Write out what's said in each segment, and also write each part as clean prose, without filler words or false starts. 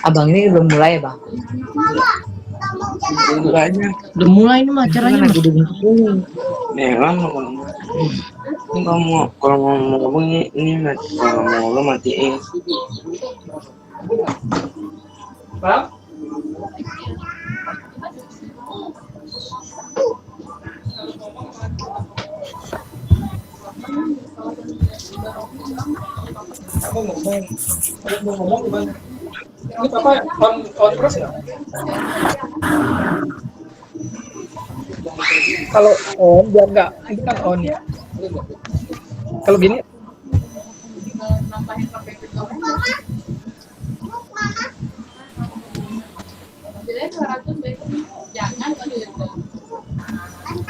Abang ini belum mulai ya bang? Udah mulai nih acaranya mas. Nih kan ini kalau mau ngomong ini kalau mau lo matiin. Bang? Aku ngomong gimana? Ini papa on terus ya? Kalau on biar enggak, ini kan on ya. Kalau gini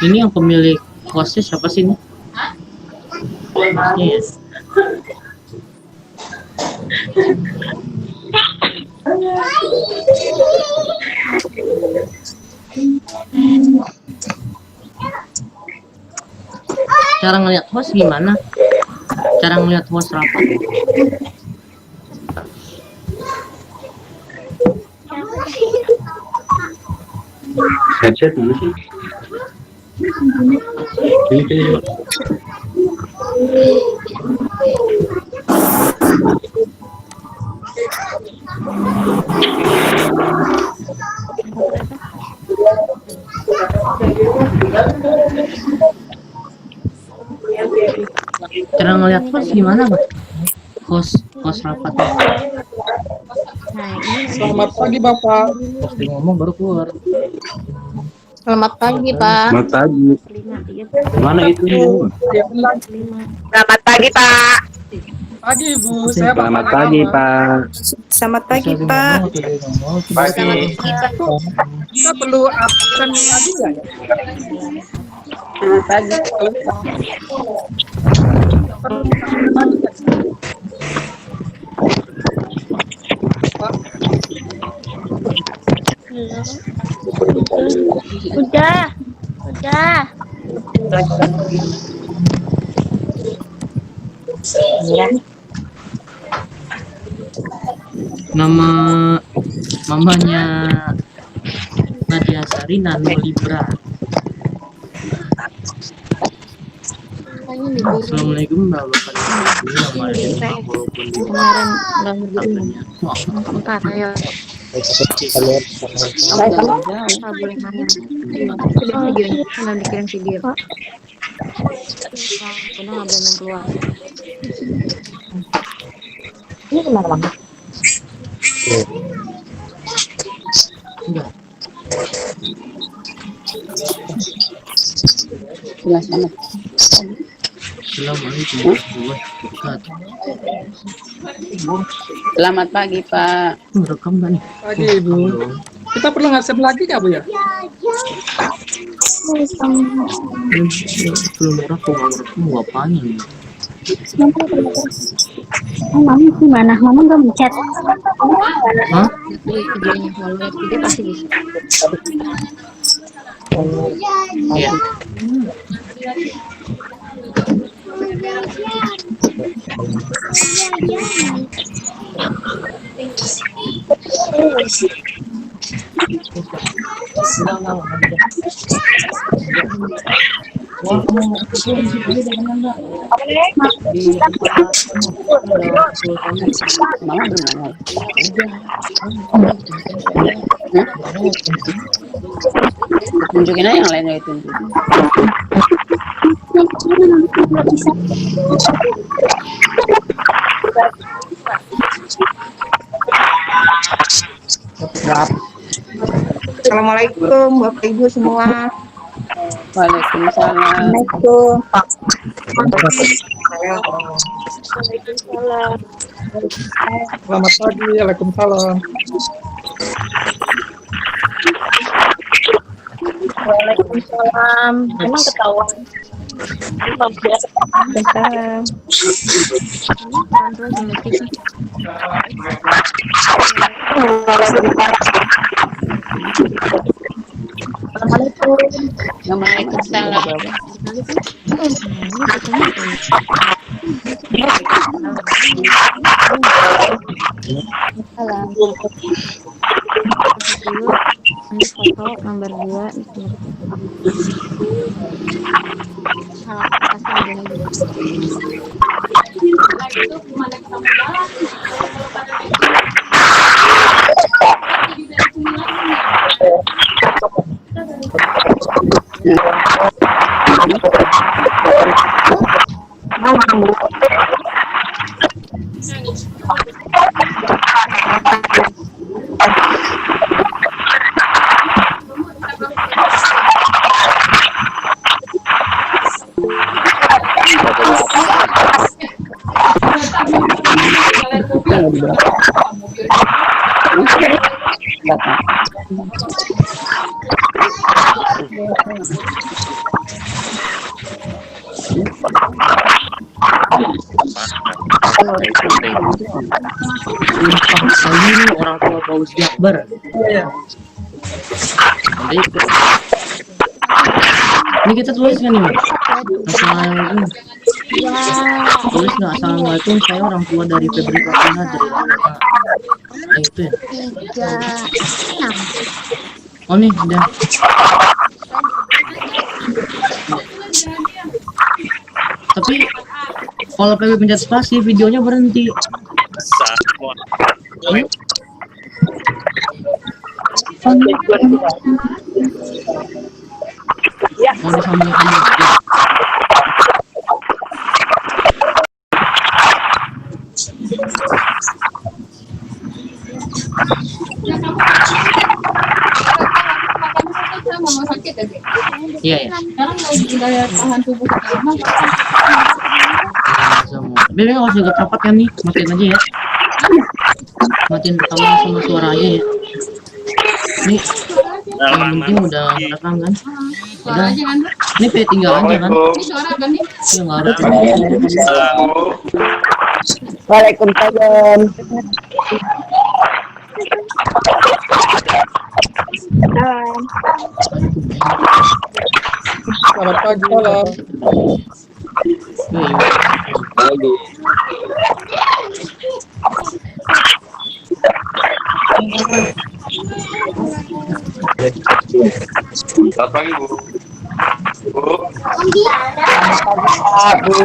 Ini yang pemilik hostnya siapa sih ini? Yes. Cara ngeliat host gimana? Cara ngeliat host rapat? Headset dulu sih. Ini Cara ngeliat host gimana bang? Host rapatnya. selamat pagi Bapak. Pas dia ngomong baru keluar. Selamat pagi, Pak. Selamat pagi. Mana itu? Selamat pagi, Pak. Pagi Ibu, saya Selamat Bapak pagi Nama. Pak. Selamat pagi, Pak. Pagi. Kita perlu absen lagi nggak ya? Selamat pagi. Udah. Nama mamanya Nadia Sari Nano Libra. Assalamualaikum warahmatullahi wabarakatuh. Kemarin bentar, ayo. Nggak boleh nanya. Videonya, udah dikirim video. Udah nggak boleh main keluar. Ini kemana, Bang? Enggak. Jelas banget. Assalamualaikum warahmatullahi wabarakatuh. Selamat pagi, Pak. Rekam nggak nih? Pagi Ibu. Kita perlu absen lagi nggak Bu ya? Belum rekam, mau ngapain nih? Mama gimana? Mama nggak mencet. Hah? Videonya kalau lihat video pasti bisa. Iya. Mama belum nanya. Tunjukin aja yang lainnya itu. Assalamualaikum Bapak Ibu semua. Waalaikumsalam. Assalamualaikum. Selamat pagi, Waalaikumsalam. Waalaikumsalam. Emang ketahuan Waalaikumsalam. Orang tua jelek gitu. Waalaikumsalam. Salam. Dulu ini foto nomor 2 salah kasih ada lagi. Ini orang tua Paus Jakbar. Ini kita tulis kan nih? Assalamualaikum. Tulis nggak assalamualaikum, saya orang tua dari Febri Fatina dari Lama. Itu ya. 36. Oh nih udah. Tapi kalau PB pencet spasi videonya berhenti. Mau disambung aja. Iya ya. Sekarang lagi daya tahan tubuh pertama. Bebe nggak usah rapat kan nih, matiin aja ya. Matiin rekaman sama suara aja ya. Nih, yang penting udah rekam kan? Udah. Ini tinggal aja kan? Ini suara apa nih? Ya nggak harus. Waalaikumsalam. Selamat pagi, malam. Selamat pagi, Bu. Bu.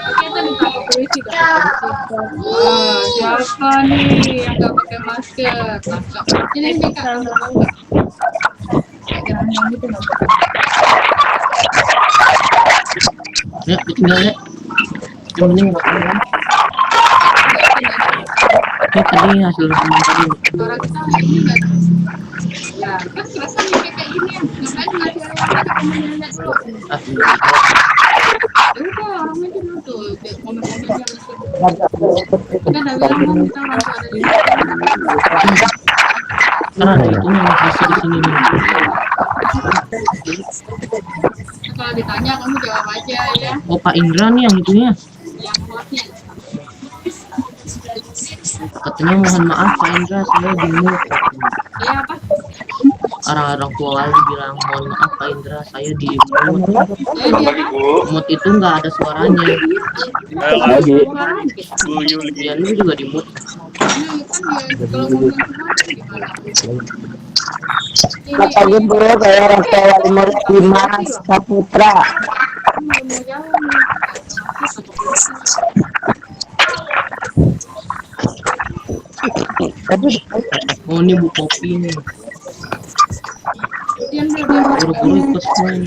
Kita ditangkap polisi kan? Siapa nih yang nggak pakai masker? Tangkap. Ini kan Ya, tinggal ya. Yang penting rekaman kan? Ini tadi hasil rekaman tadi. suara kita juga. Ya, kan kerasa nih kayak gini ya. Ngapain ngasih orang dulu? Ah, Ya udah, orang aja dulu tuh. Komen-komennya. Kita udah bilang kita langsung ada di karena ada itunya yang hasil di sini nih. kalau ditanya kamu jawab aja ya. Oh Pak Indra nih yang itunya. Yang hostnya. Katanya mohon maaf Pak Indra, saya di-mute. Iya apa? Orang tua lagi bilang mohon maaf Pak Indra, saya di-mute. Selamat pagi, Bu. Mute itu nggak ada suaranya. Sekarang kita. Bu Yuli. Ya lu juga di-mute. Ini kan ya kalau ngomong gimana? Selamat pagi, Bu. Saya orang tua Wali Murid Dimas Saputra. Oh ini bu kopi nih. Buru-buru ikut main.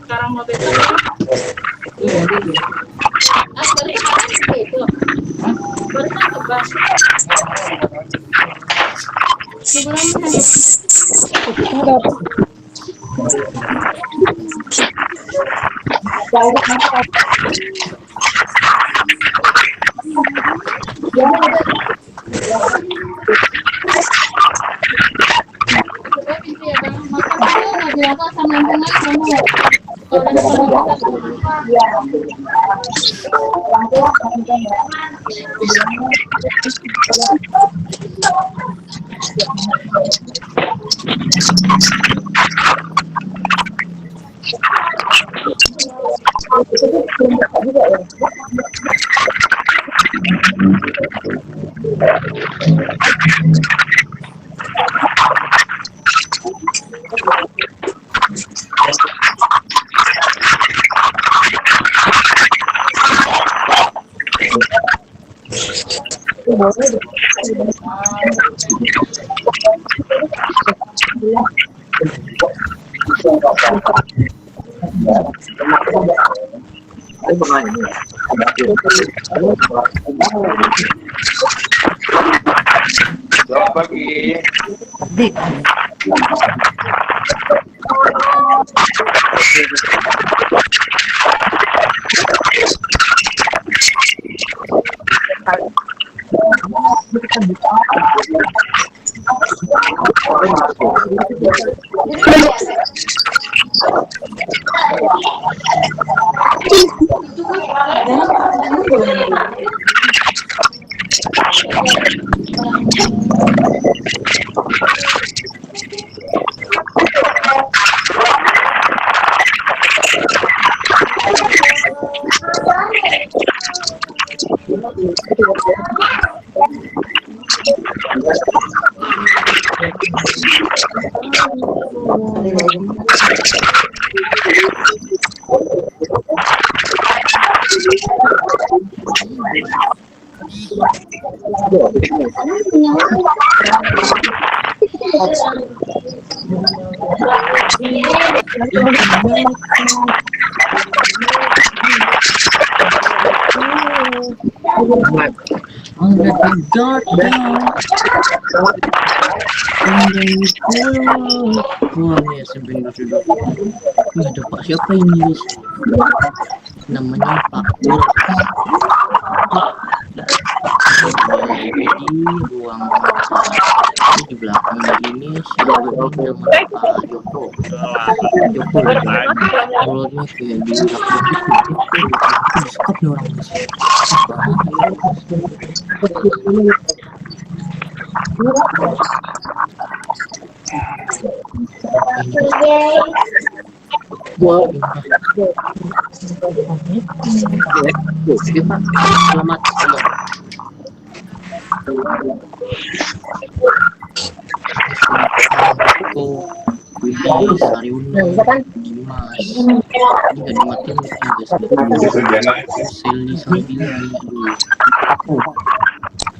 Sekarang mau besok baru Selamat pagi. Wah, nih SMP sudah. Wih, ada Pak siapa ini, guys? Namanya Pak Pur. Di ruang di belakang ini siapa namanya Pak Joko. Joko mulutnya kayak di sekap nih orang Oke, Pak. Selamat malam. Budi Sariuno Dimas juga dimatiin juga Seli Sabila aku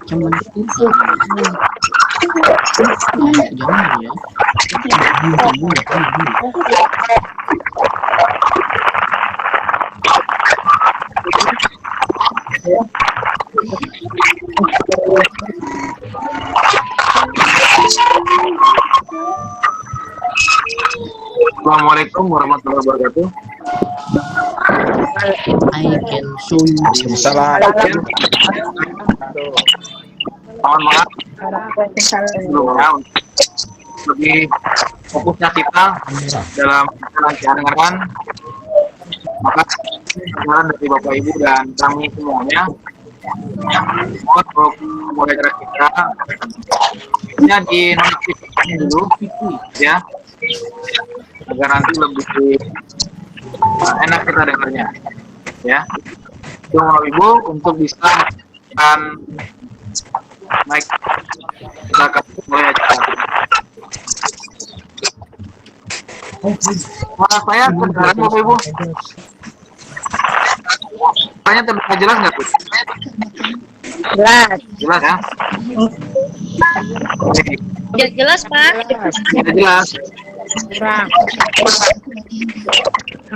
cuman itu jangan ya Assalamualaikum warahmatullahi wabarakatuh. I can show you. Assalamualaikum. Mohon maaf sebelumnya lebih fokusnya kita dalam perencanaan, maka saran dari Bapak Ibu dan kami semuanya mohon untuk mulai kita hanya di nonaktifkan dulu ya, agar nanti lebih enak kita dengarnya ya. Itu Bapak Ibu untuk bisa naik kita akan mulai acara. Suara saya kedengaran Bapak Ibu? Tanya terdengar jelas nggak tuh? Jelas. Jelas ya? Oke. Jelas, Pak. Sudah jelas.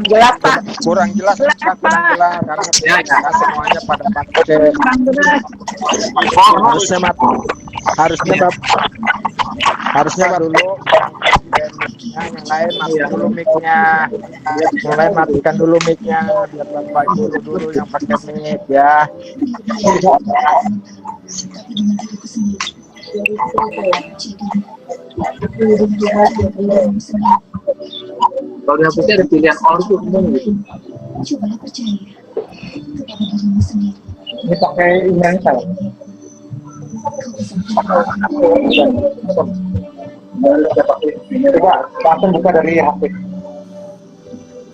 Jelas, Pak. Kurang jelas, kurang jelas karena Ya, ya. semuanya pada pakai Harusnya mati. Harusnya dulu yang lain matikan dulu mic-nya. Yang lain matikan dulu mic-nya biar Bapak Ibu dulu yang pakai mic ya. Kalau dihapusnya ada pilihan all itu umum gitu. Ini pakai email saya. Coba langsung buka dari HP.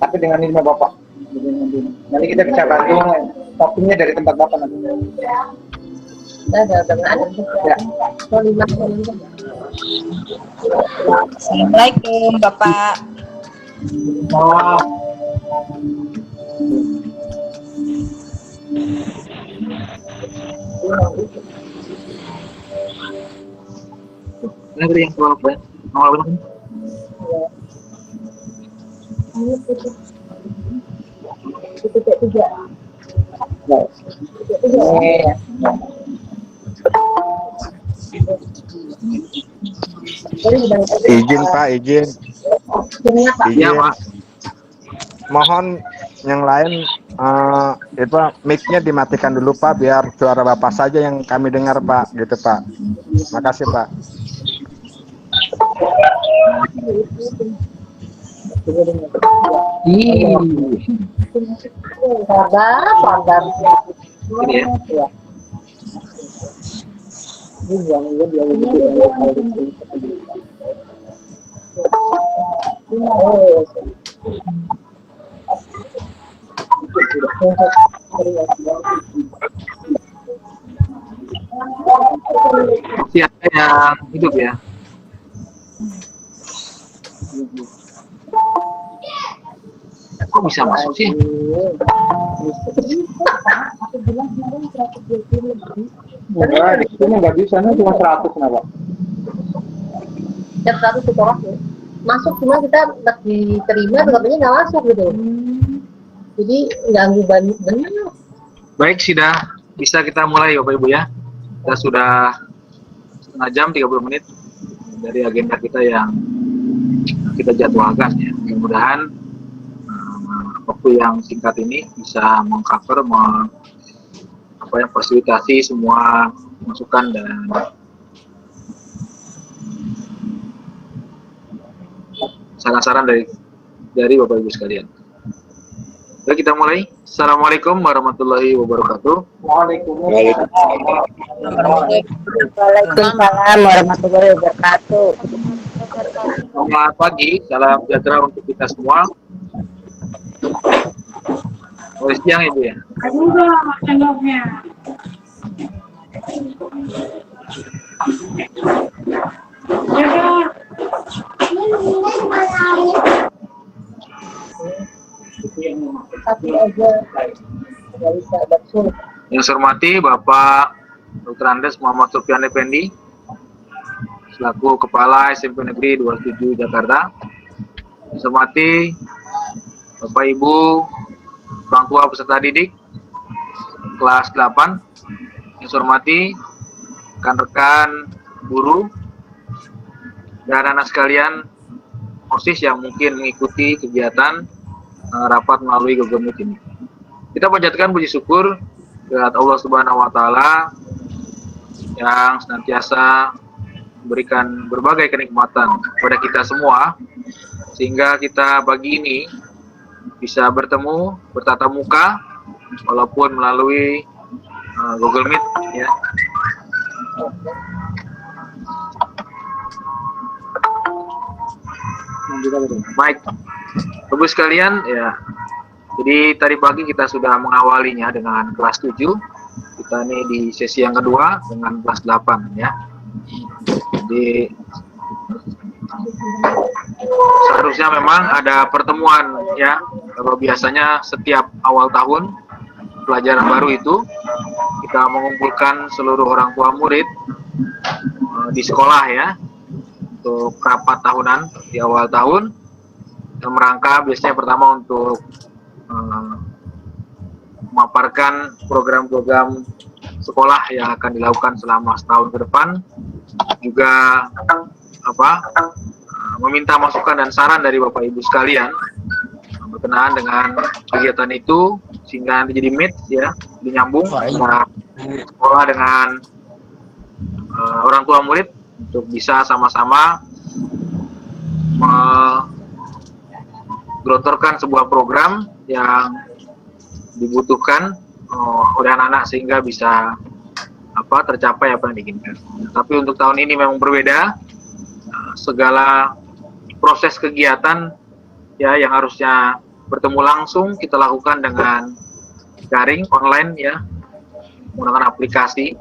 Tapi dengan email Bapak. Nanti kita bisa bantu toppingnya dari tempat Bapak nanti. Ya. Assalamualaikum Bapak. Oh. Ini beri yang keluar apa? Mau apa? Izin Pak, izin. Iya Pak. Mohon yang lain itu mic-nya dimatikan dulu Pak, biar suara Bapak saja yang kami dengar Pak, gitu Pak. Makasih Pak. Ini ya. Siapa yang hidup ya? Kok bisa masuk sih? Wah, di sini nggak bisa, cuma 100 kenapa? Setiap 100 itu masuk, cuma kita tak diterima, katanya nggak masuk gitu. Jadi ganggu banget benar. Baik, sudah bisa kita mulai Bapak Ibu ya. Kita sudah setengah jam 30 menit dari agenda kita yang kita jadwalkan ya. Mudah-mudahan waktu yang singkat ini bisa mengcover fasilitasi semua masukan dan saran-saran dari Bapak Ibu sekalian. Oke, kita mulai. Assalamualaikum warahmatullahi wabarakatuh. Waalaikumsalam warahmatullahi wabarakatuh. Selamat pagi, salam sejahtera untuk kita semua. Selamat siang Ibu ya. Yang saya hormati Bapak Dr. Andes Muhammad Sofyan Effendi selaku Kepala SMP Negeri 27 Jakarta. Yang saya hormati Bapak Ibu orang tua peserta didik kelas 8. Yang saya hormati rekan-rekan guru dan anak sekalian OSIS yang mungkin mengikuti kegiatan rapat melalui Google Meet ini. Kita panjatkan puji syukur kepada Allah Subhanahu wa taala yang senantiasa memberikan berbagai kenikmatan kepada kita semua sehingga kita pagi ini bisa bertemu bertatap muka walaupun melalui Google Meet ya. Baik, Ibu sekalian ya. Jadi tadi pagi kita sudah mengawalinya dengan kelas 7. Kita ini di sesi yang kedua dengan kelas 8 ya. Jadi seharusnya memang ada pertemuan ya. Kalau biasanya setiap awal tahun pelajaran baru itu kita mengumpulkan seluruh orang tua murid di sekolah ya untuk rapat tahunan di awal tahun yang merangka biasanya pertama untuk memaparkan program-program sekolah yang akan dilakukan selama setahun ke depan, juga meminta masukan dan saran dari Bapak Ibu sekalian berkenaan dengan kegiatan itu, sehingga nanti jadi meet ya, dinyambung antara sekolah dengan orang tua murid untuk bisa sama-sama menggelontorkan sebuah program yang dibutuhkan oleh anak-anak sehingga bisa tercapai apa yang diinginkan. Tapi untuk tahun ini memang berbeda. Segala proses kegiatan ya yang harusnya bertemu langsung kita lakukan dengan daring online ya, menggunakan aplikasi.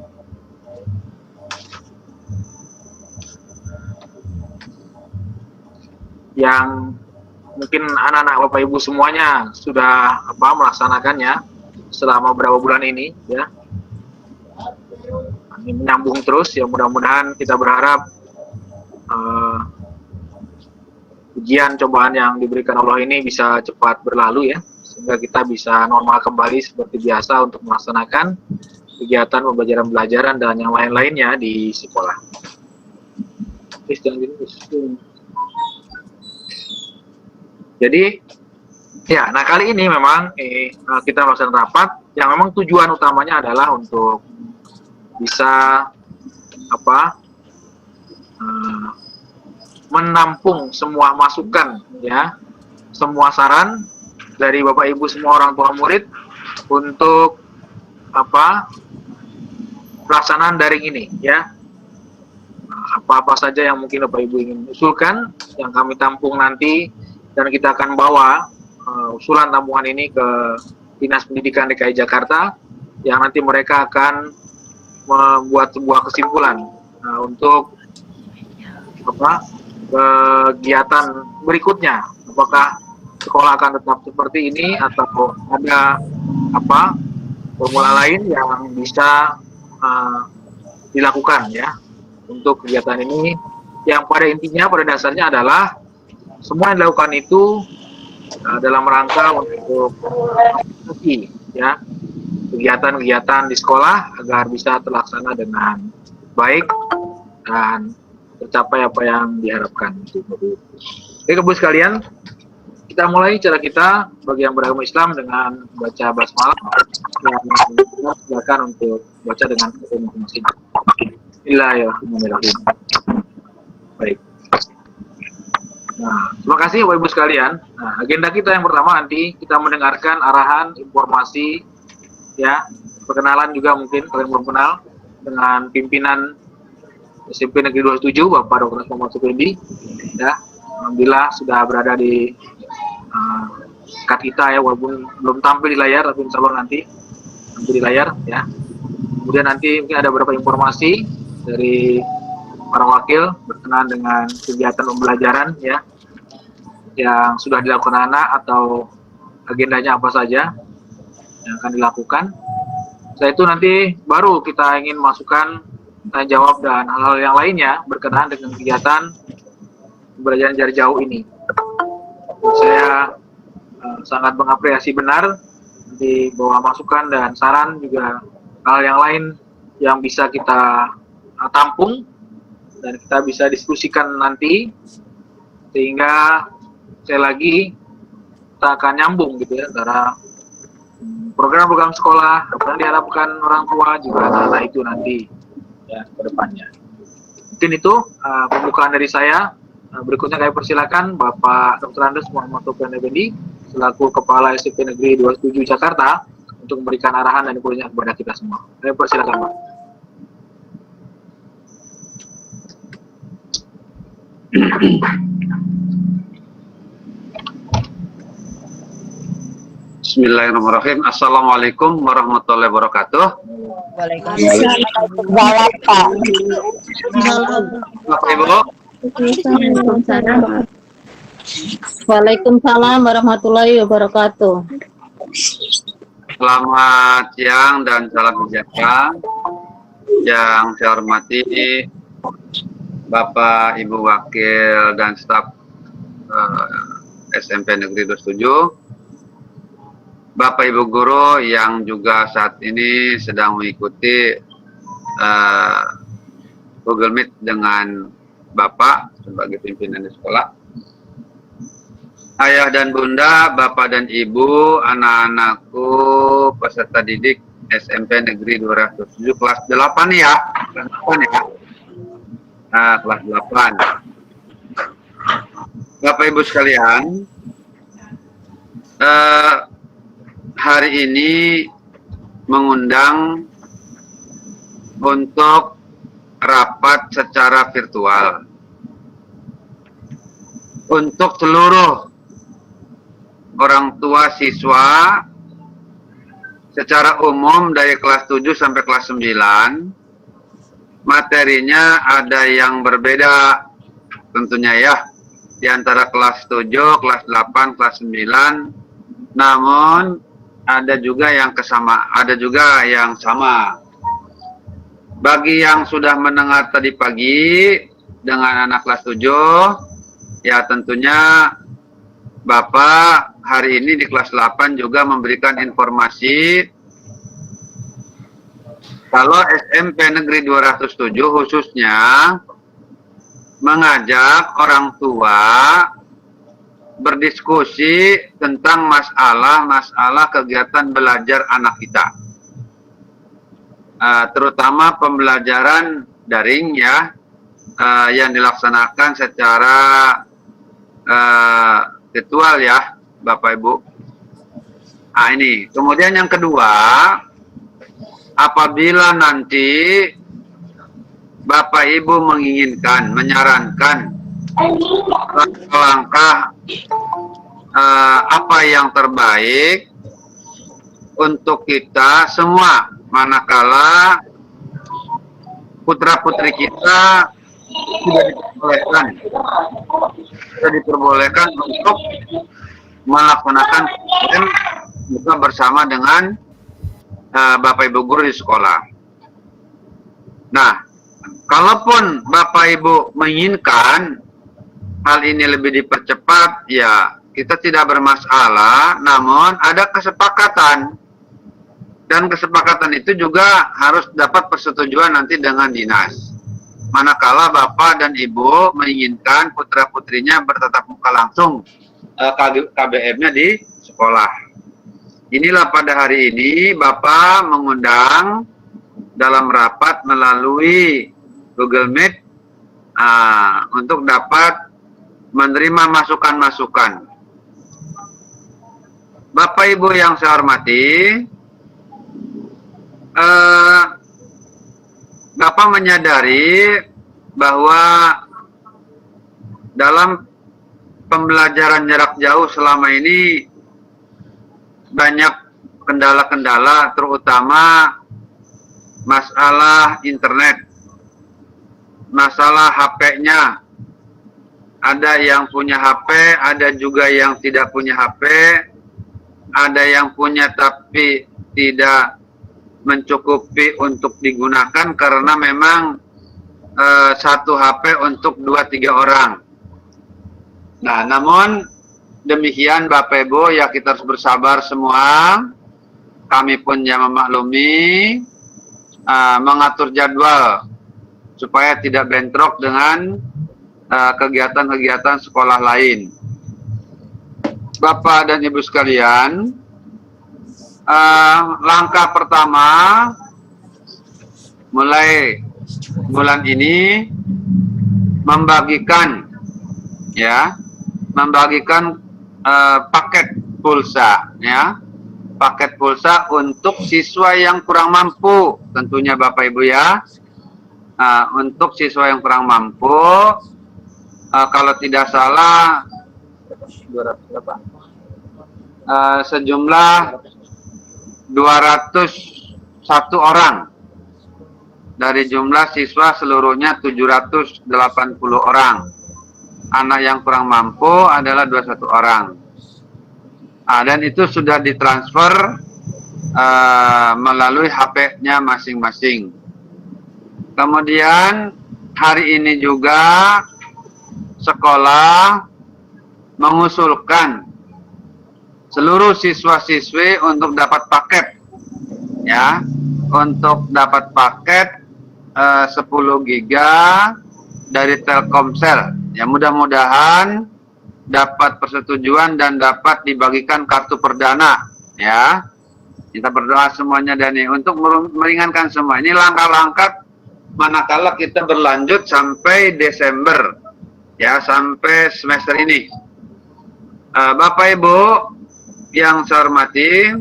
Yang mungkin anak-anak Bapak Ibu semuanya sudah melaksanakannya selama beberapa bulan ini ya. Ini menyambung terus ya, mudah-mudahan kita berharap ujian cobaan yang diberikan Allah ini bisa cepat berlalu ya, sehingga kita bisa normal kembali seperti biasa untuk melaksanakan kegiatan pembelajaran dan yang lain-lainnya di sekolah. Jadi ya, nah kali ini memang kita melaksanakan rapat yang memang tujuan utamanya adalah untuk bisa menampung semua masukan ya, semua saran dari Bapak Ibu semua orang tua murid untuk pelaksanaan daring ini ya. Apa-apa saja yang mungkin Bapak Ibu ingin usulkan yang kami tampung nanti, dan kita akan bawa usulan tampungan ini ke Dinas Pendidikan DKI Jakarta, yang nanti mereka akan membuat sebuah kesimpulan untuk kegiatan berikutnya, apakah sekolah akan tetap seperti ini atau ada formula lain yang bisa dilakukan ya untuk kegiatan ini, yang pada intinya pada dasarnya adalah semua yang dilakukan itu dalam rangka untuk ya kegiatan-kegiatan di sekolah agar bisa terlaksana dengan baik dan tercapai apa yang diharapkan. Oke, Ibu sekalian, kita mulai cara kita bagi yang beragama Islam dengan baca basmalah, yang silakan untuk baca dengan masing-masing. Bismillahirrahmanirrahim. Baik. Nah, terima kasih Bapak Ibu sekalian. Nah, agenda kita yang pertama nanti kita mendengarkan arahan, informasi, ya, perkenalan juga mungkin kalian belum kenal dengan pimpinan SMP Negeri 27 Bapak Dr. Muhammad Supendi. Ya, alhamdulillah sudah berada di dekat kita ya, walaupun belum tampil di layar, tapi insya Allah nanti tampil di layar ya. Kemudian nanti mungkin ada beberapa informasi dari para wakil berkenaan dengan kegiatan pembelajaran ya yang sudah dilakukan anak atau agendanya apa saja yang akan dilakukan. Setelah itu nanti baru kita ingin masukkan tanya jawab dan hal-hal yang lainnya berkenaan dengan kegiatan pembelajaran jarak jauh ini. Saya sangat mengapresiasi benar di bawah masukan dan saran, juga hal yang lain yang bisa kita tampung dan kita bisa diskusikan nanti, sehingga sekali lagi kita akan nyambung gitu ya antara program-program sekolah yang diharapkan orang tua juga anak-anak itu nanti ya ke depannya. Mungkin itu pembukaan dari saya. Berikutnya kami persilakan Bapak Dr. Andes Muhammad Sofyan Effendi selaku Kepala SMP Negeri 27 Jakarta untuk memberikan arahan dan informasinya kepada kita semua. Kami persilakan Pak. Bismillahirrahmanirrahim. Assalamualaikum warahmatullahi wabarakatuh. Bapak Ibu. Waalaikumsalam warahmatullahi wabarakatuh. Selamat siang dan salam sejahtera. Yang saya hormati Bapak, Ibu Wakil dan staf SMP Negeri 27, Bapak Ibu guru yang juga saat ini sedang mengikuti Google Meet dengan Bapak sebagai pimpinan di sekolah. Ayah dan Bunda, Bapak dan Ibu, anak-anakku peserta didik SMP Negeri 207 kelas 8 ya. Kelas 8 ya. Nah, kelas 8. Bapak Ibu sekalian, hari ini mengundang untuk rapat secara virtual untuk seluruh orang tua siswa secara umum dari kelas 7 sampai kelas 9. Materinya ada yang berbeda tentunya ya, di antara kelas 7, kelas 8, kelas 9. Namun ada juga yang sama. Bagi yang sudah mendengar tadi pagi dengan anak kelas 7, ya tentunya Bapak hari ini di kelas 8 juga memberikan informasi kalau SMP Negeri 207 khususnya mengajak orang tua berdiskusi tentang masalah kegiatan belajar anak kita. Terutama pembelajaran daring ya, yang dilaksanakan secara virtual ya Bapak Ibu. Ini kemudian yang kedua, apabila nanti Bapak Ibu menginginkan, menyarankan langkah apa yang terbaik untuk kita semua, manakala putra-putri kita sudah diperbolehkan untuk melaksanakan PTM buka bersama dengan Bapak Ibu guru di sekolah. Nah, kalaupun Bapak Ibu menginginkan hal ini lebih dipercepat, ya kita tidak bermasalah, namun ada kesepakatan. Dan kesepakatan itu juga harus dapat persetujuan nanti dengan dinas. Manakala Bapak dan Ibu menginginkan putra-putrinya bertatap muka langsung KBM-nya di sekolah. Inilah pada hari ini Bapak mengundang dalam rapat melalui Google Meet untuk dapat menerima masukan-masukan. Bapak Ibu yang saya hormati, Bapak menyadari bahwa dalam pembelajaran jarak jauh selama ini banyak kendala-kendala, terutama masalah internet, masalah HP-nya. Ada yang punya HP, ada juga yang tidak punya HP, ada yang punya tapi tidak mencukupi untuk digunakan karena memang satu HP untuk 2-3 orang. Nah, namun demikian Bapak Ibu, ya kita harus bersabar semua. Kami pun ya memaklumi, mengatur jadwal supaya tidak bentrok dengan kegiatan-kegiatan sekolah lain. Bapak dan Ibu sekalian, langkah pertama mulai bulan ini membagikan paket pulsa ya, paket pulsa untuk siswa yang kurang mampu tentunya Bapak Ibu ya. Untuk siswa yang kurang mampu, kalau tidak salah sejumlah 201 orang dari jumlah siswa seluruhnya 780 orang. Anak yang kurang mampu adalah 21 orang. Dan itu sudah ditransfer melalui HP-nya masing-masing. Kemudian hari ini juga sekolah mengusulkan seluruh siswa-siswi untuk dapat paket, ya, untuk dapat paket 10 giga dari Telkomsel. Ya, mudah-mudahan dapat persetujuan dan dapat dibagikan kartu perdana, ya. Kita berdoa semuanya dan ini untuk meringankan semua. Ini langkah-langkah manakala kita berlanjut sampai Desember, ya, sampai semester ini. Bapak Ibu yang saya hormati,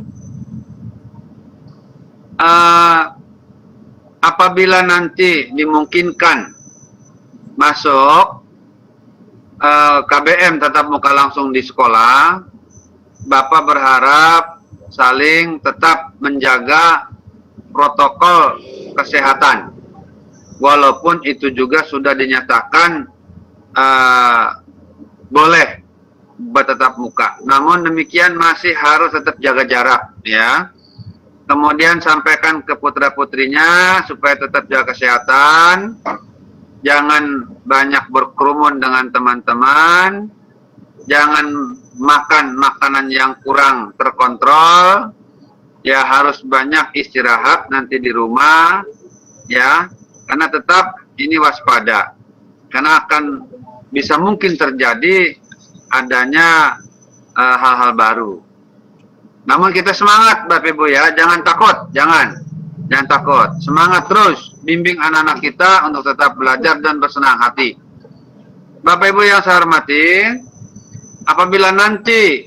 apabila nanti dimungkinkan masuk KBM tatap muka langsung di sekolah, Bapak berharap saling tetap menjaga protokol kesehatan, walaupun itu juga sudah dinyatakan boleh bertatap muka. Namun demikian masih harus tetap jaga jarak, ya. Kemudian sampaikan ke putra-putrinya supaya tetap jaga kesehatan, jangan banyak berkerumun dengan teman-teman, jangan makan makanan yang kurang terkontrol, ya, harus banyak istirahat nanti di rumah, ya, karena tetap ini waspada, karena akan bisa mungkin terjadi adanya hal-hal baru. Namun kita semangat Bapak Ibu, ya, jangan takut, jangan takut, semangat terus, bimbing anak-anak kita untuk tetap belajar dan bersenang hati. Bapak Ibu yang saya hormati, apabila nanti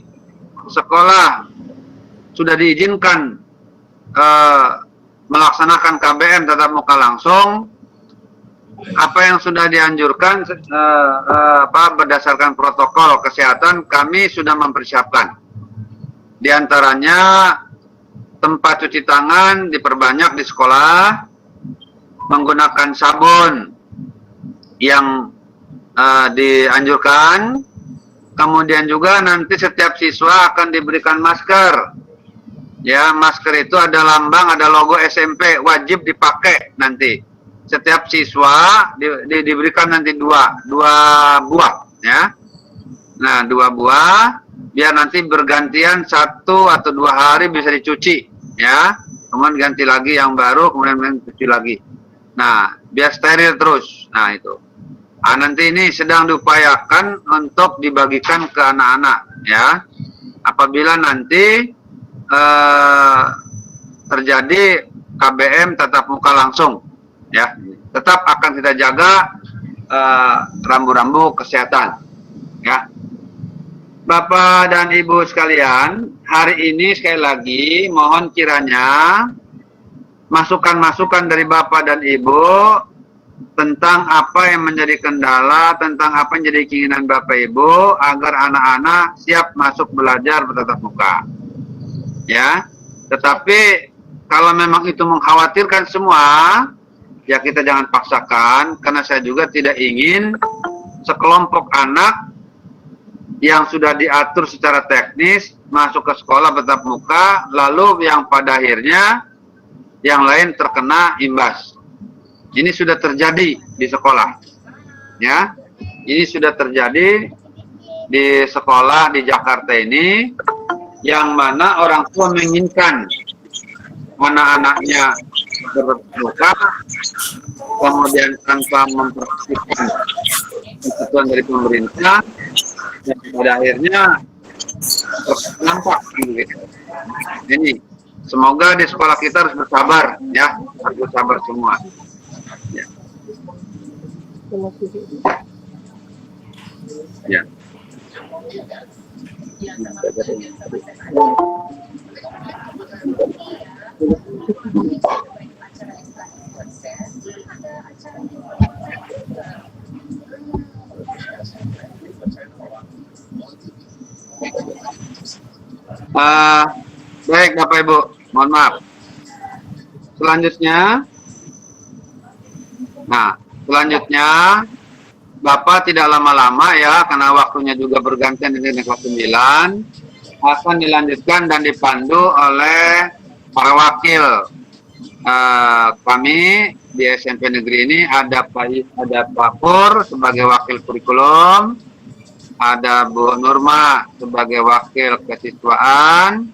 sekolah sudah diizinkan melaksanakan KBM tatap muka langsung, apa yang sudah dianjurkan berdasarkan protokol kesehatan kami sudah mempersiapkan. Di antaranya tempat cuci tangan diperbanyak di sekolah, menggunakan sabun yang dianjurkan. Kemudian juga nanti setiap siswa akan diberikan masker. Ya, masker itu ada lambang, ada logo SMP, wajib dipakai nanti. Setiap siswa diberikan nanti dua buah, ya. Nah, 2 buah, biar nanti bergantian 1 atau 2 hari bisa dicuci, ya. Kemudian ganti lagi yang baru, kemudian cuci lagi. Nah, biar steril terus. Nah, itu. Nanti ini sedang diupayakan untuk dibagikan ke anak-anak, ya. Apabila nanti terjadi KBM tatap muka langsung, ya, tetap akan kita jaga rambu-rambu kesehatan, ya. Bapak dan Ibu sekalian, hari ini sekali lagi mohon kiranya masukan-masukan dari Bapak dan Ibu tentang apa yang menjadi kendala, tentang apa yang menjadi keinginan Bapak Ibu agar anak-anak siap masuk belajar bertatap muka, ya. Tetapi kalau memang itu mengkhawatirkan semua, ya kita jangan paksakan, karena saya juga tidak ingin sekelompok anak yang sudah diatur secara teknis masuk ke sekolah bertatap muka, lalu yang pada akhirnya yang lain terkena imbas. Ini sudah terjadi di sekolah, ya. Ini sudah terjadi di sekolah di Jakarta ini, yang mana orang tua menginginkan anak-anaknya bertatap muka, kemudian tanpa memperhatikan ketentuan dari pemerintah, dan pada akhirnya nampak gitu. Ini semoga di sekolah kita harus bersabar, ya, harus bersabar semua. Ya. Ya. Baik Bapak Ibu, mohon maaf. Selanjutnya, Bapak tidak lama-lama ya, karena waktunya juga bergantian dengan kelas 9, akan dilanjutkan dan dipandu oleh para wakil kami di SMP negeri ini. Ada Pak Pur sebagai wakil kurikulum, ada Bu Nurma sebagai wakil kesiswaan,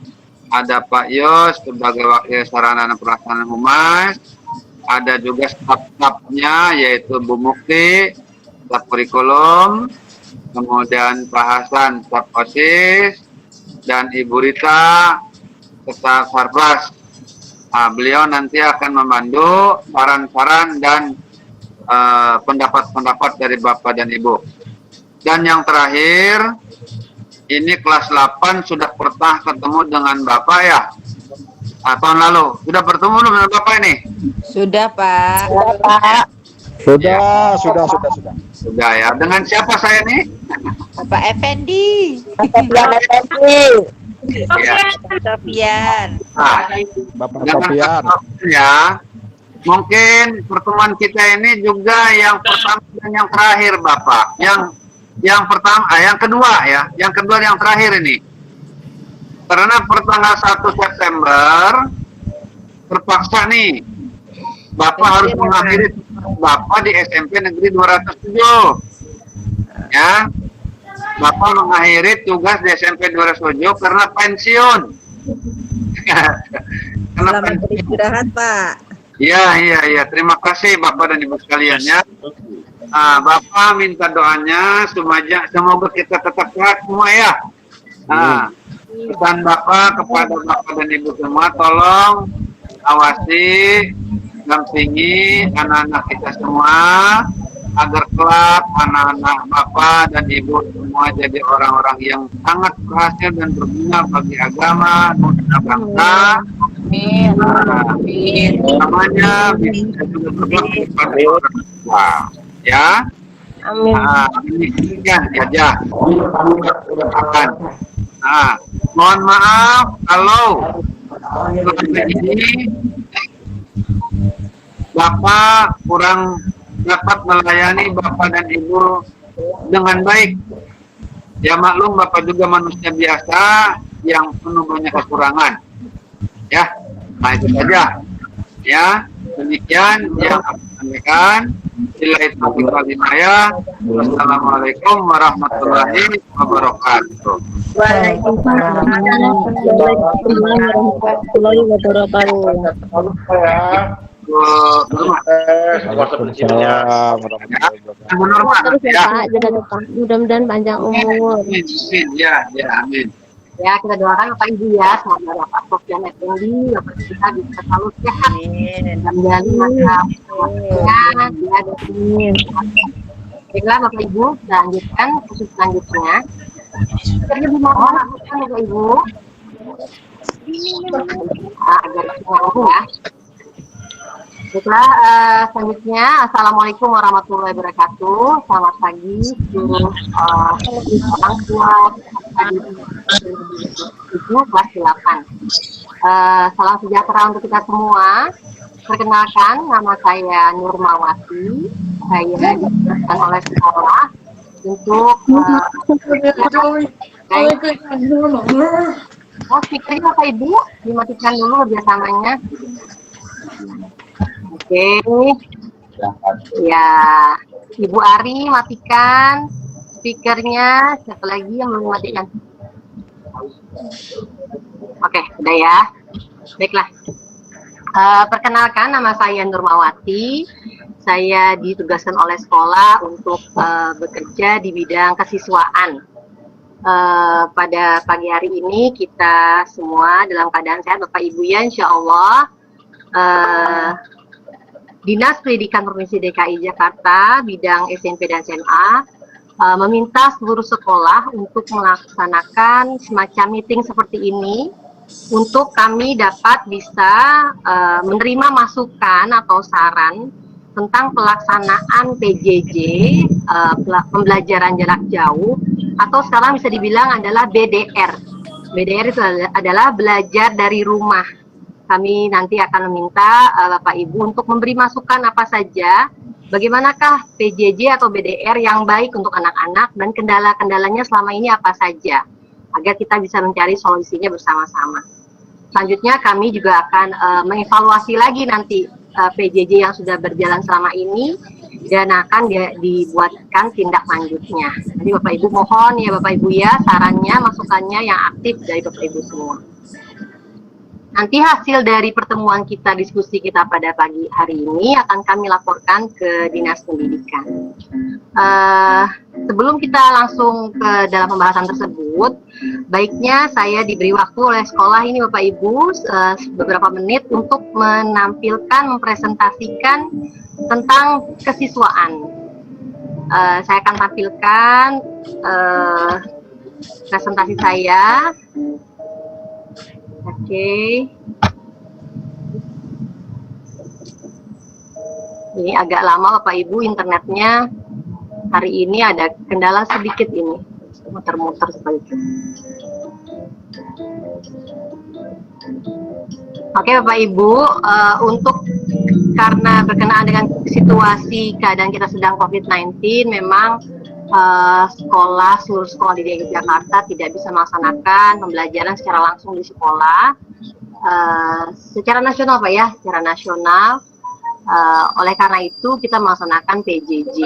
ada Pak Yos sebagai wakil sarana dan pelaksanaan humas, ada juga staf-stafnya yaitu Bu Mukti, staf kurikulum, kemudian Pak Hasan, staf OSIS, dan Ibu Rita, staf Sarpras. Beliau nanti akan membantu saran-saran dan pendapat-pendapat dari Bapak dan Ibu. Dan yang terakhir, ini kelas 8 sudah pernah ketemu dengan Bapak ya? Tahun lalu. Sudah bertemu belum dengan Bapak ini? Sudah, Pak. Sudah. Sudah ya. Dengan siapa saya nih? Bapak Effendi. Ya. Sofian. Nah, Bapak dengan Sofian. ya, mungkin pertemuan kita ini juga yang pertama dan yang terakhir, Bapak. Yang pertama, yang kedua ya, yang kedua yang terakhir ini. Karena pertanggal 1 September terpaksa nih, Bapak harus mengakhiri Bapak di SMP Negeri 207. Ya. Bapak mengakhiri tugas di SMP 207 karena pensiun. Karena Selamat beristirahat, Pak. Iya. Terima kasih Bapak dan Ibu sekalian ya. Bapak minta doanya semoga kita tetap kuat semua ya. Pesan Bapak kepada Bapak dan Ibu semua, tolong awasi, dampingi anak-anak kita semua agar kelak anak-anak Bapak dan Ibu semua jadi orang-orang yang sangat berhasil dan berguna bagi agama, nusa bangsa. Namanya bisa juga berbakti kepada orang tua. Ya. Amin. Ini saja. Mohon maaf kalau ini Bapak kurang dapat melayani Bapak dan Ibu dengan baik. Ya maklum Bapak juga manusia biasa yang penuh banyak kekurangan. Ya, nah itu saja. Ya, demikian yang aku sampaikan. Wassalamualaikum warahmatullahi wabarakatuh. Waalaikumsalam warahmatullahi wabarakatuh. Terus ya Pak, jaga lupa. Mudah-mudahan panjang umur. Amin. Ya, kita doakan Bapak Ibu ya, semoga Bapak Sofian Effendi, Bapak kita bisa selalu sehat dan menjalani masa ya, baiklah Bapak Ibu, kita lanjutkan khusus selanjutnya. Jadi mohon lakukan Bapak Ibu agar nyambung ya. Baiklah, selanjutnya Assalamualaikum warahmatullahi wabarakatuh. Selamat pagi seluruh orang tua kelas 8. Salam sejahtera untuk kita semua. Perkenalkan, nama saya Nurmawati. Saya diberikan oleh sekolah untuk speakernya Bapak Ibu dimatikan dulu kerjasamanya. Oke, ya Ibu Ari matikan speakernya. Siapa lagi yang belum matikan? Oke, udah ya. Baiklah. Perkenalkan, nama saya Nurmawati. Saya ditugaskan oleh sekolah untuk bekerja di bidang kesiswaan. Pada pagi hari ini kita semua dalam keadaan sehat, Bapak Ibu ya, insya Allah. Dinas Pendidikan Provinsi DKI Jakarta, bidang SMP dan SMA, meminta seluruh sekolah untuk melaksanakan semacam meeting seperti ini untuk kami dapat bisa menerima masukan atau saran tentang pelaksanaan PJJ, pembelajaran jarak jauh, atau sekarang bisa dibilang adalah BDR. BDR itu adalah belajar dari rumah. Kami nanti akan meminta Bapak Ibu untuk memberi masukan apa saja, bagaimanakah PJJ atau BDR yang baik untuk anak-anak dan kendala-kendalanya selama ini apa saja, agar kita bisa mencari solusinya bersama-sama. Selanjutnya kami juga akan mengevaluasi lagi nanti PJJ yang sudah berjalan selama ini, dan akan dibuatkan tindak lanjutnya. Jadi Bapak Ibu mohon ya Bapak Ibu ya, sarannya, masukannya yang aktif dari Bapak Ibu semua. Nanti hasil dari pertemuan kita, diskusi kita pada pagi hari ini akan kami laporkan ke Dinas Pendidikan. Sebelum kita langsung ke dalam pembahasan tersebut, baiknya saya diberi waktu oleh sekolah ini Bapak Ibu beberapa menit untuk menampilkan, mempresentasikan tentang kesiswaan. Saya akan tampilkan presentasi saya. Oke. Ini agak lama Bapak Ibu internetnya. Hari ini ada kendala sedikit ini. Muter-muter seperti itu. Oke Bapak Ibu, untuk karena berkenaan dengan situasi keadaan kita sedang COVID-19, memang seluruh sekolah di DKI Jakarta tidak bisa melaksanakan pembelajaran secara langsung di sekolah secara nasional Pak ya, secara nasional. Oleh karena itu kita melaksanakan PJJ,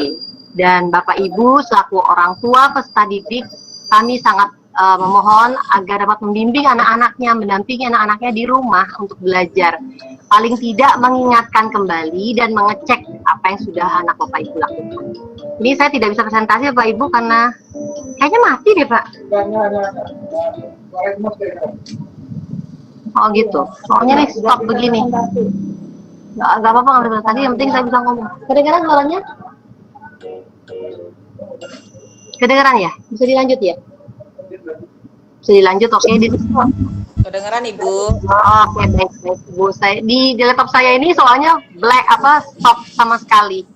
dan Bapak Ibu selaku orang tua peserta didik, kami sangat memohon agar dapat membimbing anak-anaknya, mendampingi anak-anaknya di rumah untuk belajar. Paling tidak mengingatkan kembali dan mengecek apa yang sudah anak Bapak Ibu lakukan. Ini saya tidak bisa presentasi Bapak Ibu karena kayaknya mati deh Pak. Oh gitu. Soalnya nih stop begini. Gak apa-apa nggak presentasi, yang penting saya bisa ngomong. Kedengeran suaranya? Kedengeran ya? Bisa dilanjut ya? Bisa dilanjut, oke. Kedengeran Ibu. Oke, baik, Bu. Saya di laptop saya ini soalnya stop sama sekali.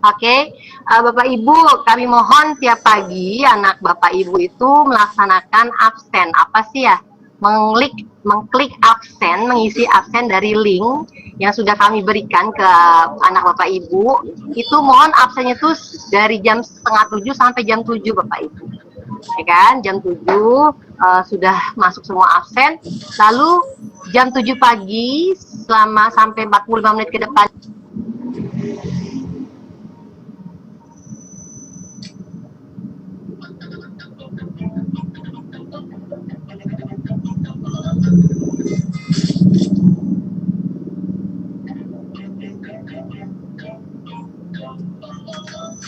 Oke, Bapak Ibu, kami mohon tiap pagi anak Bapak Ibu itu melaksanakan absen. Apa sih ya? Mengklik absen, mengisi absen dari link yang sudah kami berikan ke anak Bapak Ibu. Itu mohon absennya itu dari jam 6:30 sampai jam 7 Bapak Ibu. Ya kan, jam 7 sudah masuk semua absen. Lalu jam 7 pagi selama sampai 45 menit ke depan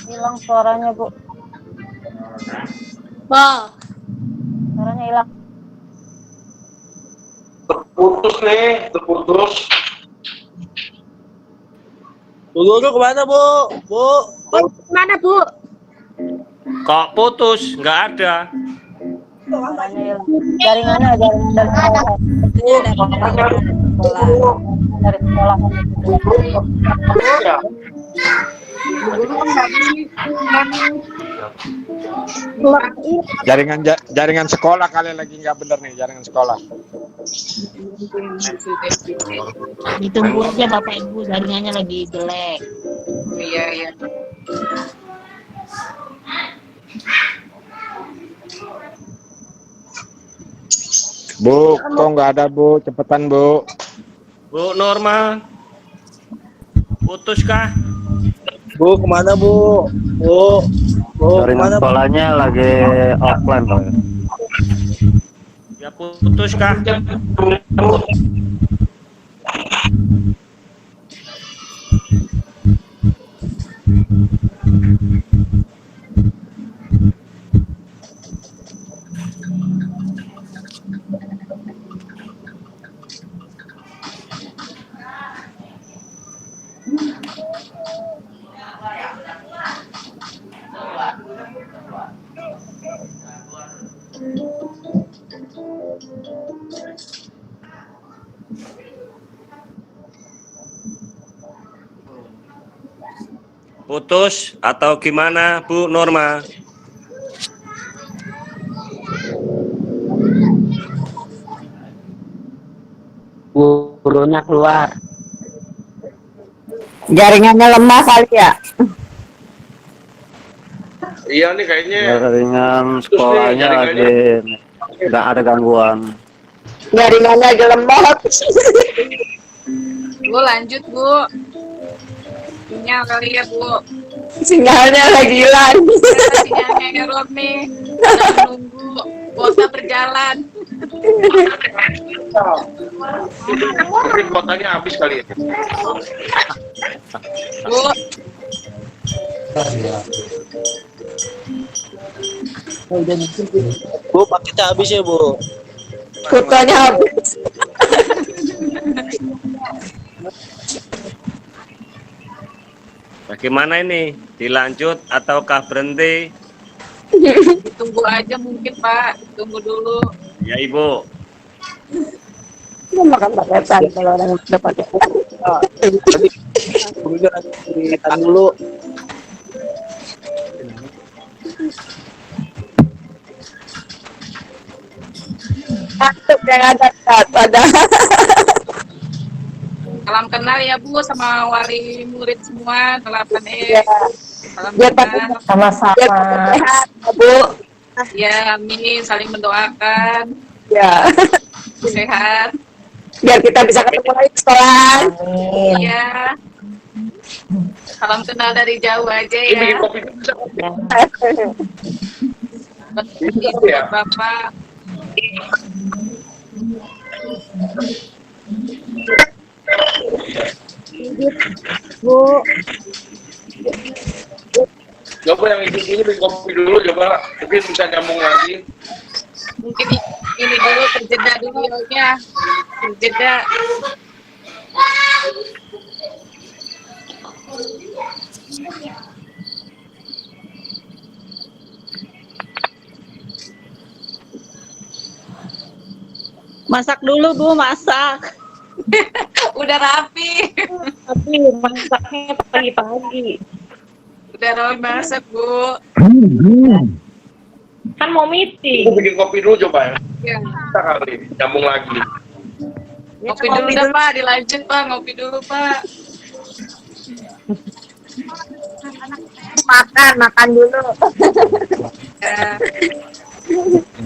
Hilang suaranya, Bu. Suaranya hilang. Terputus nih, terputus. Bu Guru kemana Bu? Bu? Mana Bu? Kok putus? Nggak ada. Suaranya hilang. Jaringannya dari sekolah. Dari sekolah. Jaringan sekolah kali lagi nggak bener nih, jaringan sekolah. Ditunggu aja Bapak Ibu, jaringannya lagi jelek. Iya. Bu, kok nggak ada Bu? Cepetan Bu. Bu Norma. Putus kah? Bu, kemana Bu? Bu, Jaringan sekolahnya lagi offline Pak. Ya putus kah? Putus atau gimana Bu Norma? Gurunya keluar. Jaringannya lemah kali ya. Iya nih kayaknya. Jaringan sekolahnya lagi nggak ada gangguan. Jaringannya agak lemah. Bu lanjut Bu. Sinyal kali ya Bu. Sinyalnya lagi hilang. Sinyalnya error nih. Nunggu kuota berjalan. Mungkin kuotanya habis kali ya. Bu, Bu, paketnya habis ya, Bu. Kuotanya habis. Bagaimana ini? Dilanjut ataukah berhenti? tunggu aja mungkin Pak. Tunggu dulu. Ya Ibu. Makan paketan kalau orang udah pakai. Kita dulu. Masuk yang ada pada. Salam kenal ya Bu sama wali murid semua 8E. Ya. Salam Biar kenal. sama-sama. Sehat, Bu. Ya, amin. Saling mendoakan. Ya. Sehat. Biar kita bisa ketemu lagi di sekolah. Iya. Salam kenal dari jauh aja ya. Bikin kopi dulu bisa. Ibu Bapak. Bu. Coba yang ini bikin kopi dulu, coba mungkin bisa nyambung lagi. Mungkin ini dulu terjeda dulu ya. Terjeda. Masak dulu Bu, masak. Udah rapi. Tapi masaknya pagi-pagi. Udah rapi masak Bu. Kan mau meeting. Ibu bikin kopi dulu coba ya. Ya. Kita kali nyambung lagi. Ngopi dulu dah Pak, dilanjut Pak, ngopi dulu Pak. Makan dulu. Ya.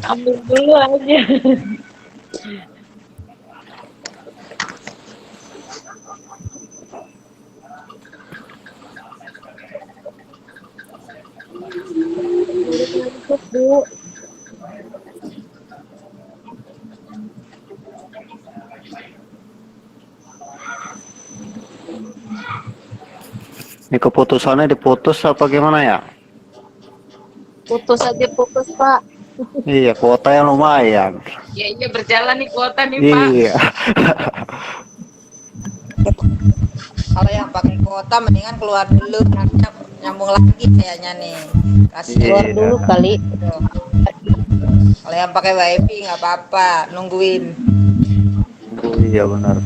Ambil dulu aja. Bu. Ini keputusannya diputus apa gimana ya? Putus aja putus Pak. Iya, kuota yang lumayan. Ya iya berjalan nih kuota nih Pak. Iya. Kalau yang pakai kuota mendingan keluar dulu, nanti nyambung lagi kayaknya nih. Kasih Keluar dulu kali. Kalau yang pakai WiFi nggak apa-apa, nungguin. Oh, iya benar.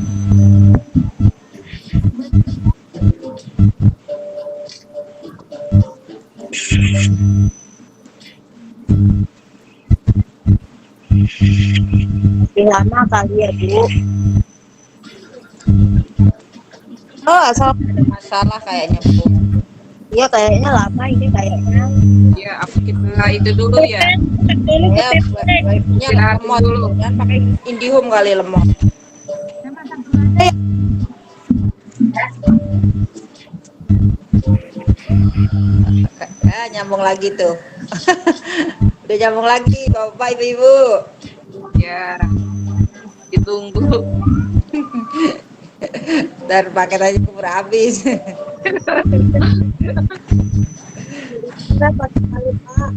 Masih lama kali ya Bu. Oh asal Ada masalah kayaknya Bu. iya kayaknya lama ini kayaknya. Ya apa kita itu dulu ya. Ya WiFi-nya lemot dulu, kan pakai IndiHome kali lemot. Nyambung lagi tuh. Udah nyambung lagi Bapak Ibu-ibu. Ya. Ditunggu. Dan paket aja keburu habis. Berapa kali Pak?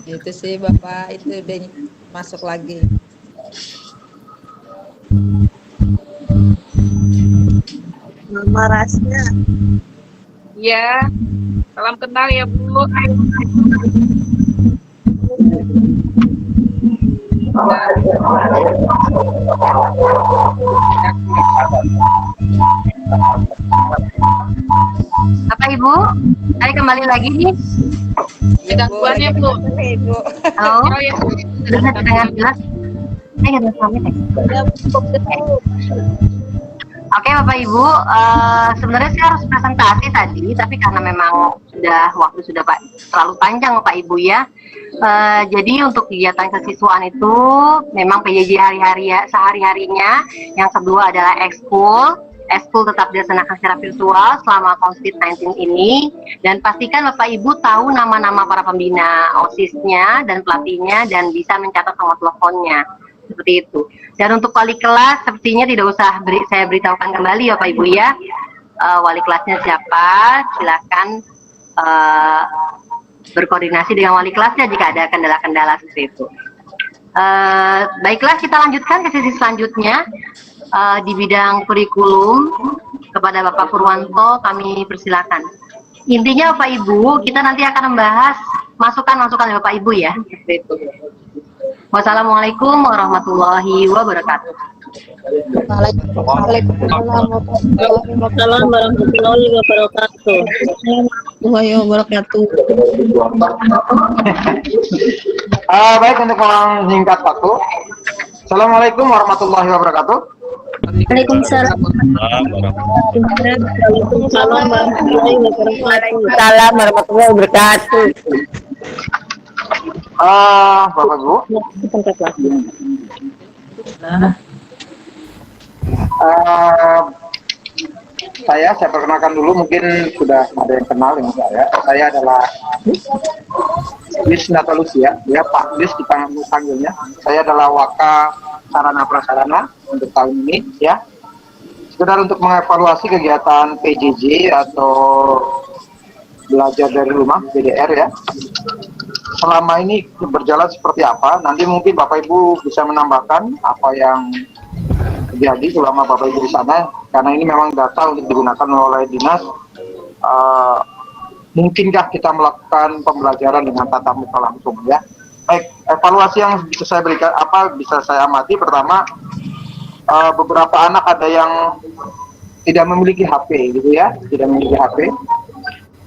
Gitu sih Bapak, itu udah masuk lagi. Nama rasnya. Ya. Salam kenal ya Bu. Apa Ibu? Saya kembali lagi nih. Ada gangguannya Bu. Ibu. Halo. Oh ya Bu. Sudah terdengar jelas? Saya nggak ada suaranya. Oke Bapak Ibu, sebenarnya saya harus presentasi tadi, tapi karena memang waktu sudah terlalu panjang Bapak Ibu ya. Jadi untuk kegiatan kesiswaan itu memang PJJ sehari-harinya. Yang kedua adalah ekskul, eskul tetap dilaksanakan secara virtual selama COVID-19 ini, dan pastikan Bapak Ibu tahu nama-nama para pembina OSIS-nya dan pelatihnya dan bisa mencatat nomor teleponnya, seperti itu. Dan untuk wali kelas sepertinya tidak usah saya beritahukan kembali Bapak Ibu ya, wali kelasnya siapa, silakan berkoordinasi dengan wali kelasnya jika ada kendala-kendala seperti itu. Baiklah, kita lanjutkan ke sesi selanjutnya. Di bidang kurikulum, kepada Bapak Purwanto kami persilakan. Intinya Bapak Ibu, kita nanti akan membahas masukan-masukan Bapak Ibu ya. Seperti itu. Wassalamualaikum warahmatullahi wabarakatuh. Waalaikumsalam warahmatullahi wabarakatuh. Baik, untuk singkat waktu. Assalamualaikum warahmatullahi wabarakatuh. Waalaikumsalam. Waalaikumsalam warahmatullahi wabarakatuh. Warahmatullahi wabarakatuh. Bapak Ibu, saya perkenalkan dulu, mungkin sudah ada yang kenal dengan saya. Saya adalah Dis Natalusia, ya Pak Dis dipanggilnya. Saya adalah Waka Sarana Prasarana untuk tahun ini, ya. Sekedar untuk mengevaluasi kegiatan PJJ atau belajar dari rumah, BDR ya. Selama ini berjalan seperti apa? Nanti mungkin Bapak Ibu bisa menambahkan apa yang terjadi selama Bapak Ibu di sana, karena ini memang data untuk digunakan oleh dinas. Mungkinkah kita melakukan pembelajaran dengan tatap muka langsung ya? Baik, evaluasi yang bisa saya berikan, bisa saya amati, pertama, beberapa anak ada yang tidak memiliki HP gitu ya, tidak memiliki HP.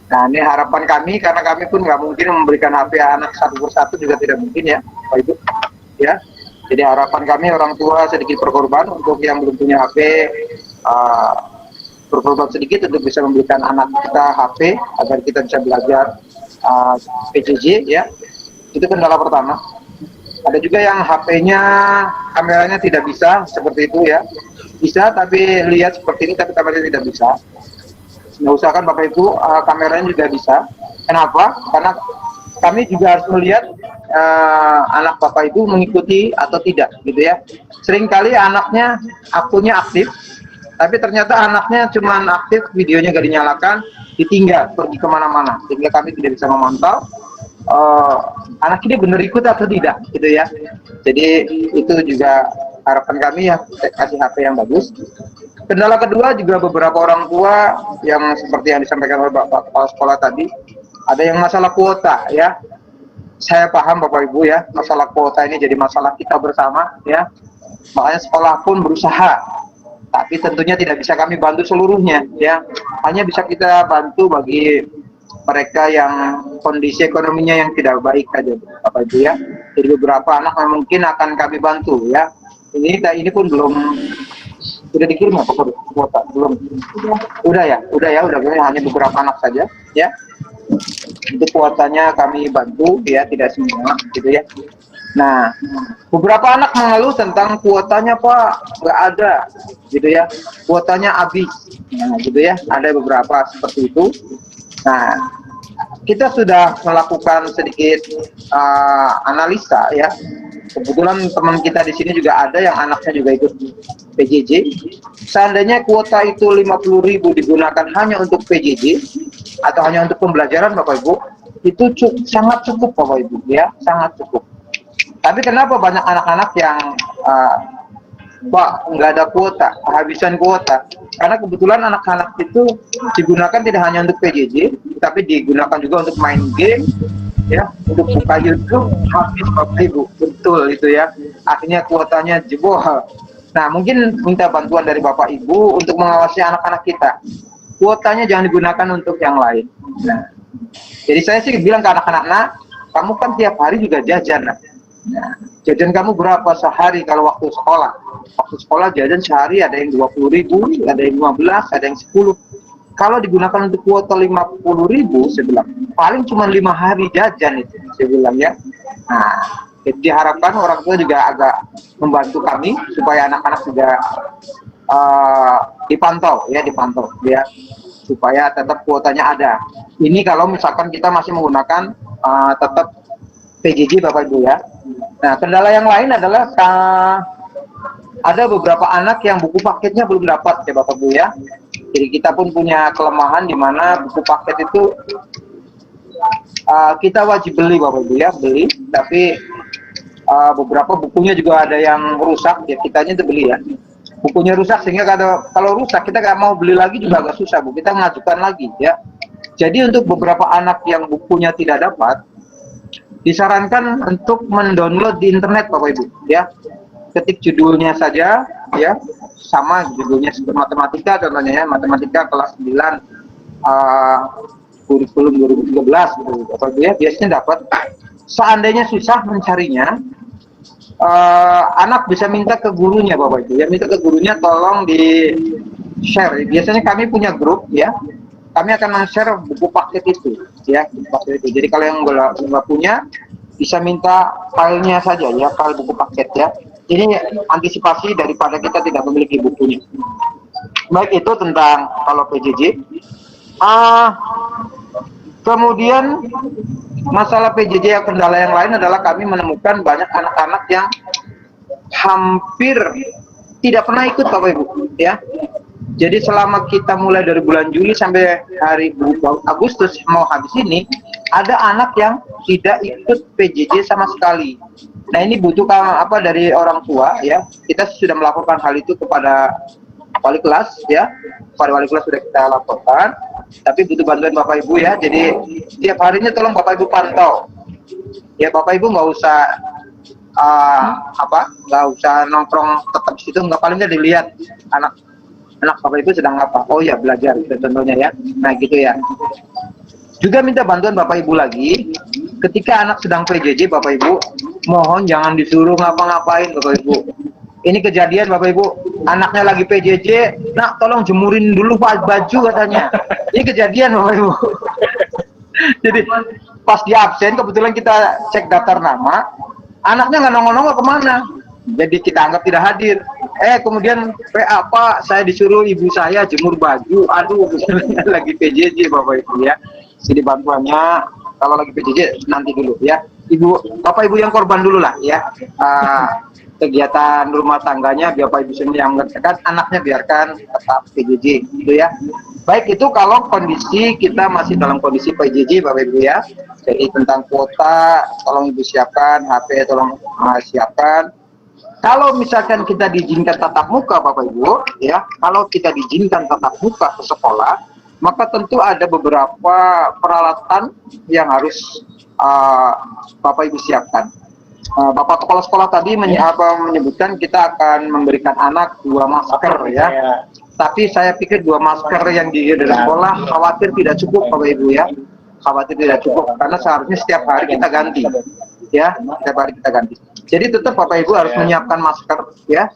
Nah, ini harapan kami, karena kami pun nggak mungkin memberikan HP anak satu persatu, juga tidak mungkin ya Pak Ibu ya. Jadi harapan kami orang tua sedikit berkorban, untuk yang belum punya HP berkorban sedikit untuk bisa memberikan anak kita HP agar kita bisa belajar PJJ ya. Itu kendala pertama. Ada juga yang HP-nya kameranya tidak bisa seperti itu ya. Bisa tapi lihat seperti ini tapi kameranya tidak bisa. Nah, usahakan Bapak Ibu kameranya juga bisa. Kenapa? Karena kami juga harus melihat anak Bapak Ibu mengikuti atau tidak gitu ya. Seringkali anaknya akunnya aktif, tapi ternyata anaknya cuma aktif, videonya gak dinyalakan, ditinggal pergi kemana-mana, sehingga kami tidak bisa memantau anak ini benar ikut atau tidak gitu ya. Jadi itu juga harapan kami ya, kasih HP yang bagus. Kendala kedua juga beberapa orang tua yang seperti yang disampaikan oleh Bapak Kepala Sekolah tadi, ada yang masalah kuota ya. Saya paham Bapak Ibu ya, masalah kuota ini jadi masalah kita bersama ya. Makanya sekolah pun berusaha, tapi tentunya tidak bisa kami bantu seluruhnya ya. Hanya bisa kita bantu bagi mereka yang kondisi ekonominya yang tidak baik saja Bapak Ibu ya. Jadi beberapa anak yang mungkin akan kami bantu ya. Ini pun belum sudah dikirim apa kuota? Belum. Udah hanya beberapa anak saja ya. Itu kuotanya kami bantu ya, tidak semua gitu ya. Nah, beberapa anak mengeluh tentang kuotanya Pak nggak ada gitu ya, kuotanya habis, nah, gitu ya. Ada beberapa seperti itu. Nah, kita sudah melakukan sedikit analisa ya. Kebetulan teman kita di sini juga ada yang anaknya juga ikut PJJ. Seandainya kuota itu 50.000 digunakan hanya untuk PJJ atau hanya untuk pembelajaran Bapak Ibu, itu sangat cukup Bapak Ibu ya, sangat cukup. Tapi kenapa banyak anak-anak yang Pak nggak ada kuota, kehabisan kuota? Karena kebetulan anak-anak itu digunakan tidak hanya untuk PJJ, tapi digunakan juga untuk main game, ya, untuk buka YouTube habis Bapak Ibu, betul itu ya. Akhirnya kuotanya jebol. Nah, mungkin minta bantuan dari Bapak Ibu untuk mengawasi anak-anak kita. Kuotanya jangan digunakan untuk yang lain. Nah, jadi saya sih bilang ke anak-anak, nah, kamu kan tiap hari juga jajan. Nah, jajan kamu berapa sehari kalau waktu sekolah? Waktu sekolah jajan sehari ada yang 20.000, ada yang 15, ada yang 10. Kalau digunakan untuk kuota 50.000, saya bilang, paling cuma 5 hari jajan itu, saya bilang ya. Nah, diharapkan orang tua juga agak membantu kami supaya anak-anak juga dipantau ya, supaya tetap kuotanya ada. Ini kalau misalkan kita masih menggunakan tetap PJJ Bapak Ibu ya. Nah, kendala yang lain adalah ada beberapa anak yang buku paketnya belum dapat ya Bapak Ibu ya. Jadi kita pun punya kelemahan di mana buku paket itu kita wajib beli Bapak Ibu ya, beli, tapi beberapa bukunya juga ada yang rusak ya, kitanya itu beli ya. Bukunya rusak sehingga kalau rusak kita nggak mau beli lagi juga agak susah Bu, kita mengajukan lagi ya. Jadi untuk beberapa anak yang bukunya tidak dapat, disarankan untuk mendownload di internet Bapak Ibu ya. Ketik judulnya saja ya, sama judulnya seperti matematika contohnya ya, matematika kelas 9 kurikulum 2013 gitu Bapak Ibu ya, biasanya dapat. Seandainya susah mencarinya, anak bisa minta ke gurunya Bapak Ibu ya, minta ke gurunya tolong di share. Biasanya kami punya grup ya, kami akan men-share buku paket itu ya, buku paket itu. Jadi kalau yang nggak punya bisa minta filenya saja ya, file buku paket ya. Ini antisipasi daripada kita tidak memiliki bukunya. Baik, itu tentang kalau PJJ. Kemudian masalah PJJ yang kendala yang lain adalah kami menemukan banyak anak-anak yang hampir tidak pernah ikut Bapak Ibu ya. Jadi selama kita mulai dari bulan Juli sampai hari Agustus mau habis ini, ada anak yang tidak ikut PJJ sama sekali. Nah, ini butuh apa dari orang tua ya. Kita sudah melaporkan hal itu kepada wali kelas ya. Kepada wali kelas sudah kita laporkan, tapi butuh bantuan Bapak Ibu ya. Jadi setiap harinya tolong Bapak Ibu pantau. Ya Bapak Ibu nggak usah nggak usah nongkrong tetap di situ, nggak, paling nggak dilihat anak Bapak Ibu sedang apa. Oh ya, belajar gitu contohnya ya. Nah gitu ya. Juga minta bantuan Bapak Ibu lagi, ketika anak sedang PJJ Bapak Ibu, mohon jangan disuruh ngapa-ngapain Bapak Ibu. Ini kejadian Bapak Ibu, anaknya lagi PJJ, nak tolong jemurin dulu baju katanya. Ini kejadian Bapak Ibu. Jadi pas di absen, kebetulan kita cek daftar nama, anaknya nggak nongol-nongol kemana. Jadi kita anggap tidak hadir. Kemudian PA Pak, saya disuruh ibu saya jemur baju. Aduh, lagi PJJ Bapak Ibu ya. Jadi bantuannya kalau lagi PJJ nanti dulu ya. Bapak Ibu yang korban dulu lah ya. Kegiatan rumah tangganya biar Bapak Ibu sendiri yang mengerjakan, anaknya biarkan tetap PJJ gitu ya. Baik, itu kalau kondisi kita masih dalam kondisi PJJ Bapak Ibu ya. Jadi tentang kuota tolong Ibu siapkan, HP tolong siapkan. Kalau misalkan kita diizinkan tatap muka Bapak Ibu ya, kalau kita diizinkan tatap muka ke sekolah, maka tentu ada beberapa peralatan yang harus Bapak Ibu siapkan. Bapak Kepala Sekolah tadi menyebutkan kita akan memberikan anak 2 masker ya. Tapi saya pikir 2 masker yang di sekolah khawatir tidak cukup Bapak Ibu ya. Khawatir tidak cukup karena seharusnya setiap hari kita ganti ya, setiap hari kita ganti. Jadi tetap Bapak Ibu harus menyiapkan masker ya.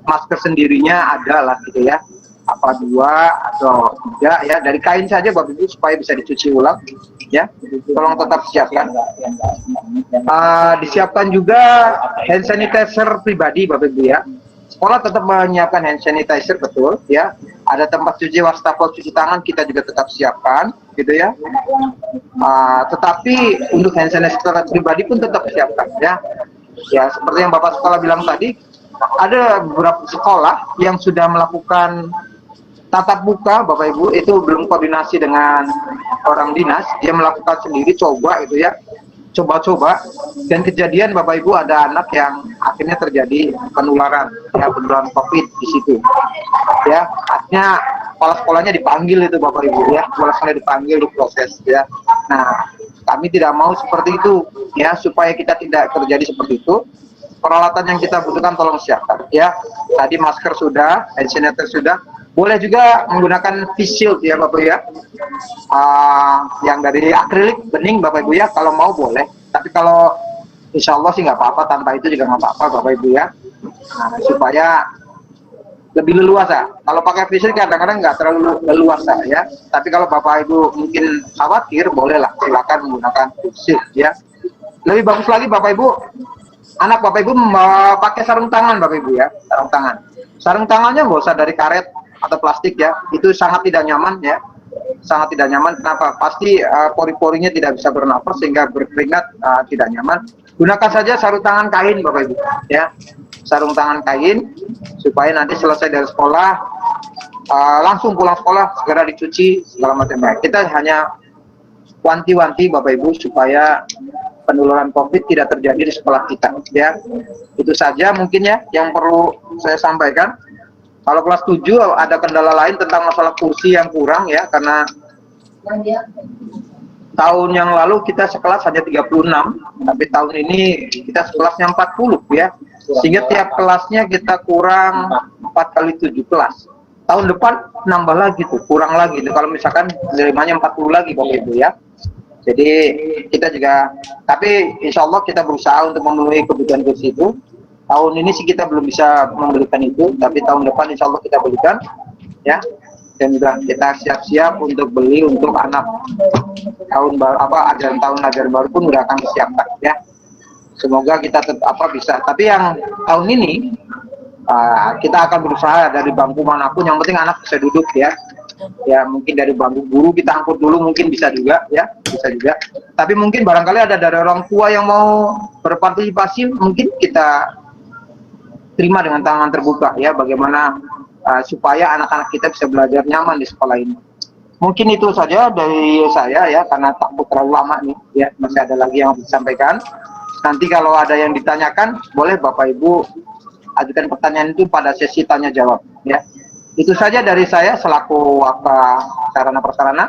Masker sendirinya ada lah gitu ya. Apa 2 atau 3 ya, dari kain saja Bapak Ibu supaya bisa dicuci ulang ya. Tolong tetap siapkan. Disiapkan juga hand sanitizer pribadi Bapak Ibu ya. Sekolah tetap menyiapkan hand sanitizer betul ya. Ada tempat cuci wastafel cuci tangan kita juga tetap siapkan gitu ya. Tetapi untuk hand sanitizer pribadi pun tetap siapkan ya. Ya seperti yang Bapak Sekolah bilang tadi, ada beberapa sekolah yang sudah melakukan tatap muka Bapak Ibu, itu belum koordinasi dengan orang dinas, dia melakukan sendiri, coba gitu ya, coba-coba, dan kejadian Bapak Ibu ada anak yang akhirnya terjadi penularan ya, penularan COVID di situ ya. Artinya kepala sekolahnya dipanggil itu Bapak Ibu ya, kepala sekolahnya dipanggil, diproses ya. Nah kami tidak mau seperti itu ya, supaya kita tidak terjadi seperti itu. Peralatan yang kita butuhkan tolong siapkan ya. Tadi masker sudah, hand sanitizer sudah, boleh juga menggunakan face shield ya Bapak ya, yang dari akrilik bening Bapak Ibu ya, kalau mau boleh. Tapi kalau insya Allah sih nggak apa-apa, tanpa itu juga nggak apa-apa Bapak Ibu ya. Supaya lebih leluasa. Kalau pakai face shield kadang-kadang nggak terlalu leluasa ya. Tapi kalau Bapak Ibu mungkin khawatir, bolehlah silakan menggunakan face shield ya. Lebih bagus lagi Bapak Ibu, anak Bapak Ibu pakai sarung tangan Bapak Ibu ya, sarung tangan. Sarung tangannya nggak usah dari karet atau plastik ya, itu sangat tidak nyaman ya, sangat tidak nyaman. Kenapa? Pasti pori-porinya tidak bisa bernafas sehingga berkeringat, tidak nyaman. Gunakan saja sarung tangan kain Bapak Ibu ya, sarung tangan kain supaya nanti selesai dari sekolah langsung pulang sekolah segera dicuci segala macam. Kita hanya wanti-wanti Bapak Ibu supaya penularan COVID tidak terjadi di sekolah kita ya. Itu saja mungkin ya yang perlu saya sampaikan. Kalau kelas 7 ada kendala lain tentang masalah kursi yang kurang ya, karena tahun yang lalu kita sekelas hanya 36, tapi tahun ini kita sekelasnya 40 ya. Sehingga tiap kelasnya kita kurang 4 kali 7 kelas. Tahun depan nambah lagi tuh, kurang lagi tuh. Kalau misalkan nerimanya 40 lagi Bapak Ibu ya. Jadi kita juga, tapi insya Allah kita berusaha untuk memenuhi kebutuhan kursi itu. Tahun ini sih kita belum bisa membelikan itu, tapi tahun depan insya Allah kita belikan ya. Dan juga kita siap-siap untuk beli untuk anak tahun baru ajaran baru pun udah akan disiapkan ya. Semoga kita tetap bisa. Tapi yang tahun ini kita akan berusaha dari bangku manapun, yang penting anak bisa duduk ya. Ya mungkin dari bangku guru kita angkut dulu, mungkin bisa juga ya, bisa juga. Tapi mungkin barangkali ada dari orang tua yang mau berpartisipasi, mungkin kita terima dengan tangan terbuka ya, bagaimana supaya anak-anak kita bisa belajar nyaman di sekolah ini. Mungkin itu saja dari saya ya, karena takut terlalu lama nih ya, masih ada lagi yang disampaikan. Nanti kalau ada yang ditanyakan, boleh Bapak Ibu ajukan pertanyaan itu pada sesi tanya jawab ya. Itu saja dari saya selaku sarana prasarana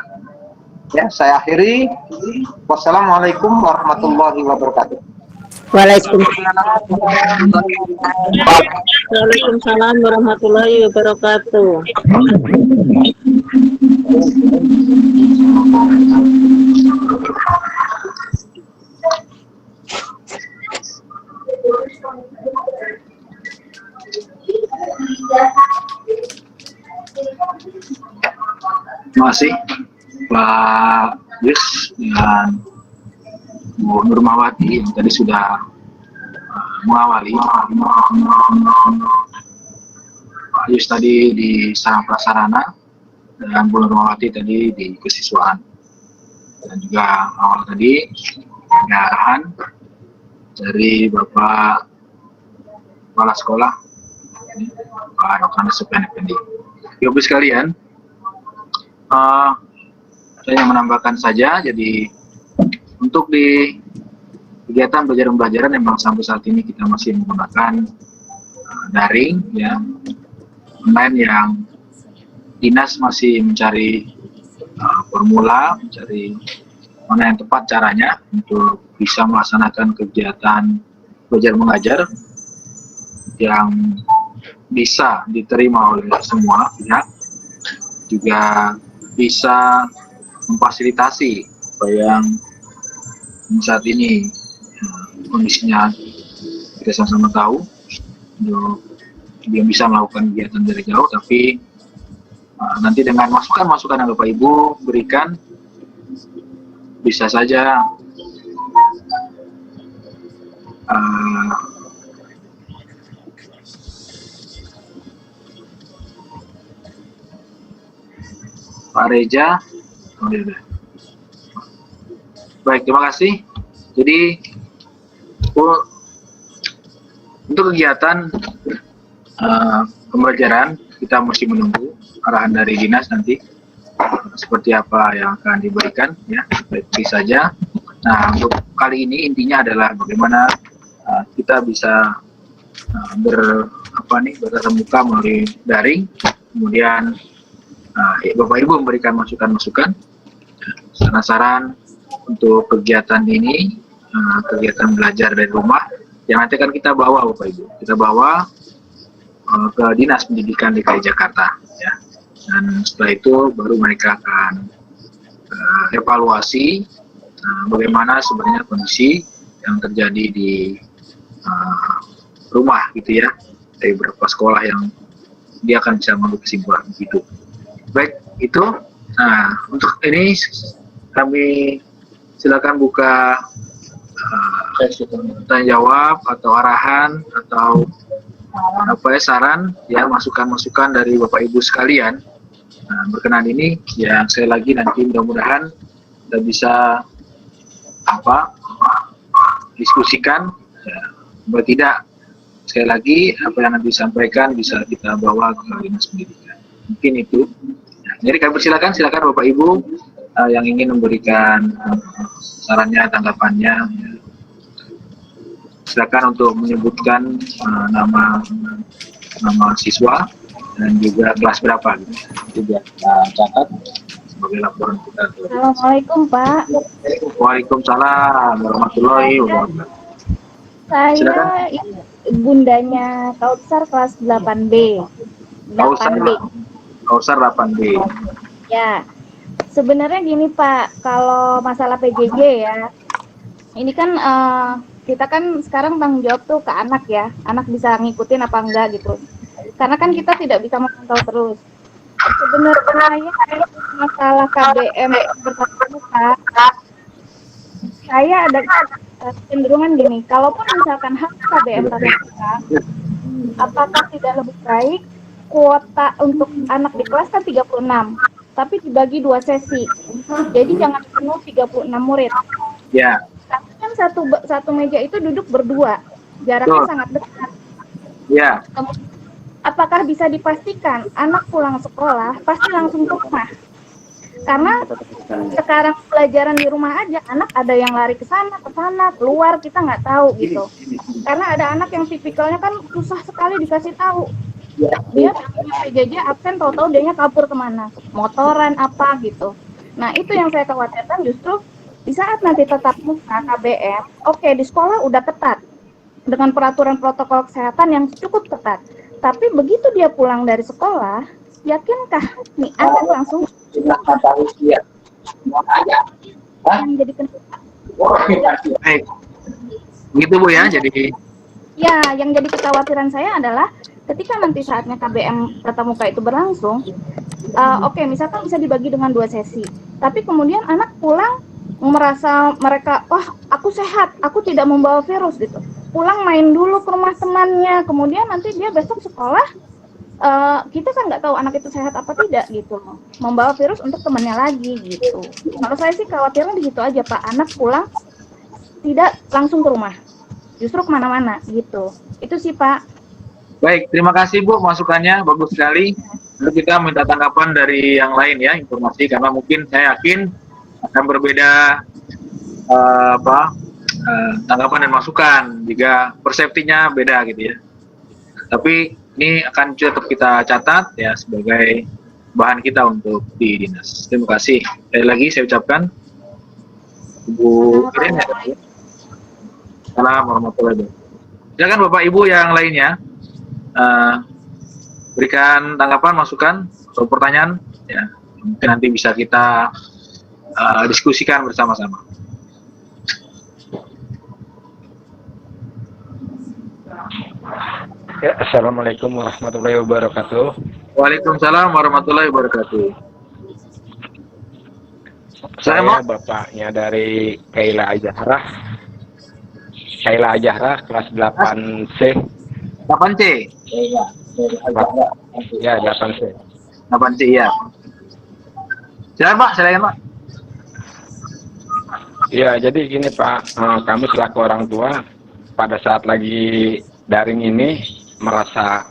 ya. Saya akhiri. Wassalamualaikum warahmatullahi wabarakatuh. Waalaikumsalam warahmatullahi wabarakatuh. Terima kasih Pak Yus dan Bu Nurmawati yang tadi sudah mengawali. Pak Yus tadi di sarana prasarana dan Bu Nurmawati tadi di kesiswaan. Dan juga awal tadi ada arahan dari Bapak Kepala Sekolah Pak Dr. Supian Effendi. Ibu sekalian, saya menambahkan saja, jadi untuk di kegiatan pembelajaran memang sampai saat ini kita masih menggunakan daring ya, online, yang dinas masih mencari formula, mencari mana yang tepat caranya untuk bisa melaksanakan kegiatan belajar mengajar yang bisa diterima oleh semua pihak, juga bisa memfasilitasi apa yang saat ini kondisinya kita sama-sama tahu, untuk dia bisa melakukan kegiatan dari jauh, tapi nanti dengan masukan-masukan yang Bapak Ibu berikan, bisa saja Pak Reja. Baik, terima kasih. Jadi untuk kegiatan pembelajaran kita masih menunggu arahan dari dinas nanti seperti apa yang akan diberikan ya, baik saja. Nah, untuk kali ini intinya adalah bagaimana kita bisa bertatap muka melalui daring, kemudian Bapak Ibu memberikan masukan-masukan, saran-saran untuk kegiatan ini, kegiatan belajar dari rumah yang nanti akan kita bawa Bapak Ibu, kita bawa ke Dinas Pendidikan DKI Jakarta ya. Dan setelah itu baru mereka akan evaluasi bagaimana sebenarnya kondisi yang terjadi di rumah gitu ya, dari beberapa sekolah yang dia akan bisa mengambil kesimpulan begitu. Baik, itu. Nah, untuk ini kami silakan buka tanya jawab atau arahan atau saran ya, masukan-masukan dari Bapak Ibu sekalian. Nah, berkenan ini ya, sekali lagi nanti mudah-mudahan kita bisa diskusikan ya, bahwa tidak, sekali lagi apa yang nanti disampaikan bisa kita bawa ke dinas pendidikan. Mungkin itu. Nah, jadi kami silakan Bapak Ibu yang ingin memberikan sarannya, tanggapannya. Ya. Silakan untuk menyebutkan nama siswa dan juga kelas berapa. Juga catat sebagai laporan kita. Assalamualaikum Pak. Waalaikumsalam warahmatullahi wabarakatuh. Saya bundanya Kautsar kelas 8B. 8B. Kautsar 8B. Ya. Sebenarnya gini Pak, kalau masalah PJJ ya, ini kan kita kan sekarang tanggung jawab tuh ke anak ya. Anak bisa ngikutin apa enggak gitu. Karena kan kita tidak bisa memantau terus. Sebenarnya masalah KBM bertatap muka, saya ada cenderungan gini, kalaupun misalkan hak KBM tatap muka, apakah tidak lebih baik kuota untuk anak di kelas kan 36, tapi dibagi 2 sesi, jadi jangan penuh 36 murid. Ya. Tapi kan satu meja itu duduk berdua, jaraknya sangat dekat. Ya. Apakah bisa dipastikan anak pulang sekolah pasti langsung ke rumah? Karena sekarang pelajaran di rumah aja, anak ada yang lari ke sana, keluar, kita nggak tahu gitu. Karena ada anak yang tipikalnya kan susah sekali dikasih tahu. Dia punya PJJ absen, tahu-tahu dianya kabur kemana, motoran apa gitu. Nah itu yang saya khawatirkan, justru di saat nanti tatap muka KBM, oke, di sekolah udah ketat dengan peraturan protokol kesehatan yang cukup ketat. Tapi begitu dia pulang dari sekolah, yakinkah nih anak langsung yang jadi Baik. Begitu Bu ya, jadi ya, yang jadi kekhawatiran saya adalah ketika nanti saatnya KBM tatap muka itu berlangsung, oke, misalkan bisa dibagi dengan 2 sesi, tapi kemudian anak pulang merasa mereka, wah aku sehat, aku tidak membawa virus gitu. Pulang main dulu ke rumah temannya, kemudian nanti dia besok sekolah, kita kan nggak tahu anak itu sehat apa tidak gitu, membawa virus untuk temannya lagi gitu. Kalau saya sih khawatirnya di situ aja Pak, anak pulang tidak langsung ke rumah, justru kemana-mana gitu. Itu sih Pak. baik, terima kasih Bu masukannya, bagus sekali. Lalu kita minta tanggapan dari yang lain ya, informasi, karena mungkin saya yakin akan berbeda tanggapan dan masukan jika persepsinya beda gitu ya. Tapi ini akan tetap kita catat ya sebagai bahan kita untuk di dinas. Terima kasih. Sekali lagi saya ucapkan Ibu Iren ya. Assalamualaikum warahmatullahi wabarakatuh. Silakan Bapak Ibu yang lainnya berikan tanggapan, masukan atau pertanyaan ya. Mungkin nanti bisa kita diskusikan bersama-sama. Ya, Assalamualaikum warahmatullahi wabarakatuh. Waalaikumsalam warahmatullahi wabarakatuh. Saya bapaknya dari Kaila Ajahrah. Kaila Ajahrah kelas 8C. 8C? Ya, 8C. 8C ya. Silakan Pak, silakan Pak. Ya, jadi gini Pak, kami selaku orang tua pada saat lagi daring ini merasa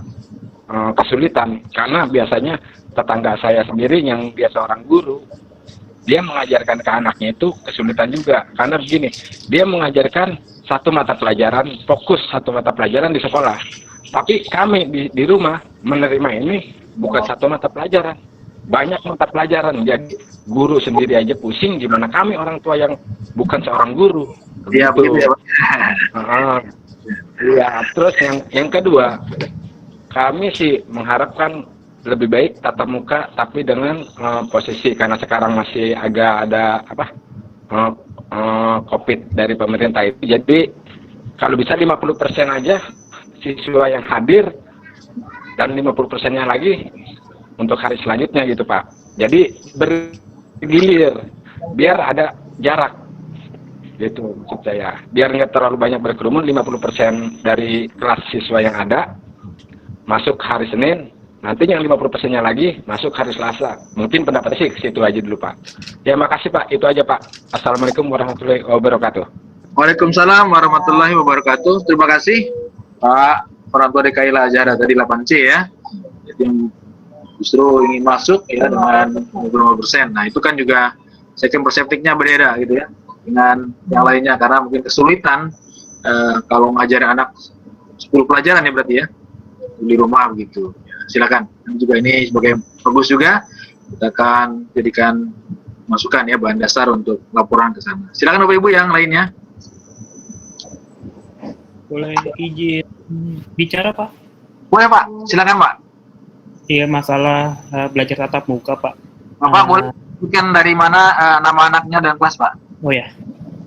kesulitan, karena biasanya tetangga saya sendiri yang dia seorang guru, dia mengajarkan ke anaknya itu kesulitan juga, karena begini, dia mengajarkan satu mata pelajaran, fokus satu mata pelajaran di sekolah, tapi kami di rumah menerima ini bukan satu mata pelajaran, banyak mata pelajaran, jadi guru sendiri aja pusing, gimana kami orang tua yang bukan seorang guru. Iya begitu ya Pak. Iya, terus yang kedua, kami sih mengharapkan lebih baik tatap muka, tapi dengan posisi karena sekarang masih agak ada COVID dari pemerintah itu, jadi kalau bisa 50% aja siswa yang hadir dan 50%-nya lagi untuk hari selanjutnya gitu Pak. Jadi bergilir, biar ada jarak. Gitu maksud saya, biar nggak terlalu banyak berkerumun, 50% dari kelas siswa yang ada masuk hari Senin, nanti yang 50%-nya lagi masuk hari Selasa. Mungkin pendapat sih ke situ aja dulu Pak. Ya makasih Pak, itu aja Pak. Assalamualaikum warahmatullahi wabarakatuh. Waalaikumsalam warahmatullahi wabarakatuh. Terima kasih Pak orang tua DKI Azhar tadi 8C ya. Jadi yang justru ingin masuk ya dengan 50%. Nah itu kan juga second perseptiknya berbeda gitu ya dengan yang lainnya karena mungkin kesulitan kalau ngajarin anak 10 pelajaran ya berarti ya di rumah begitu. Ya, silakan. Dan juga ini sebagai bagus juga kita akan jadikan masukan ya bahan dasar untuk laporan ke sana. Silakan Bapak Ibu yang lainnya. Boleh izin bicara Pak? Boleh Pak, silakan Pak. Iya masalah belajar tatap muka Pak. Bapak boleh sebutkan dari mana nama anaknya dan kelas Pak? Oh ya,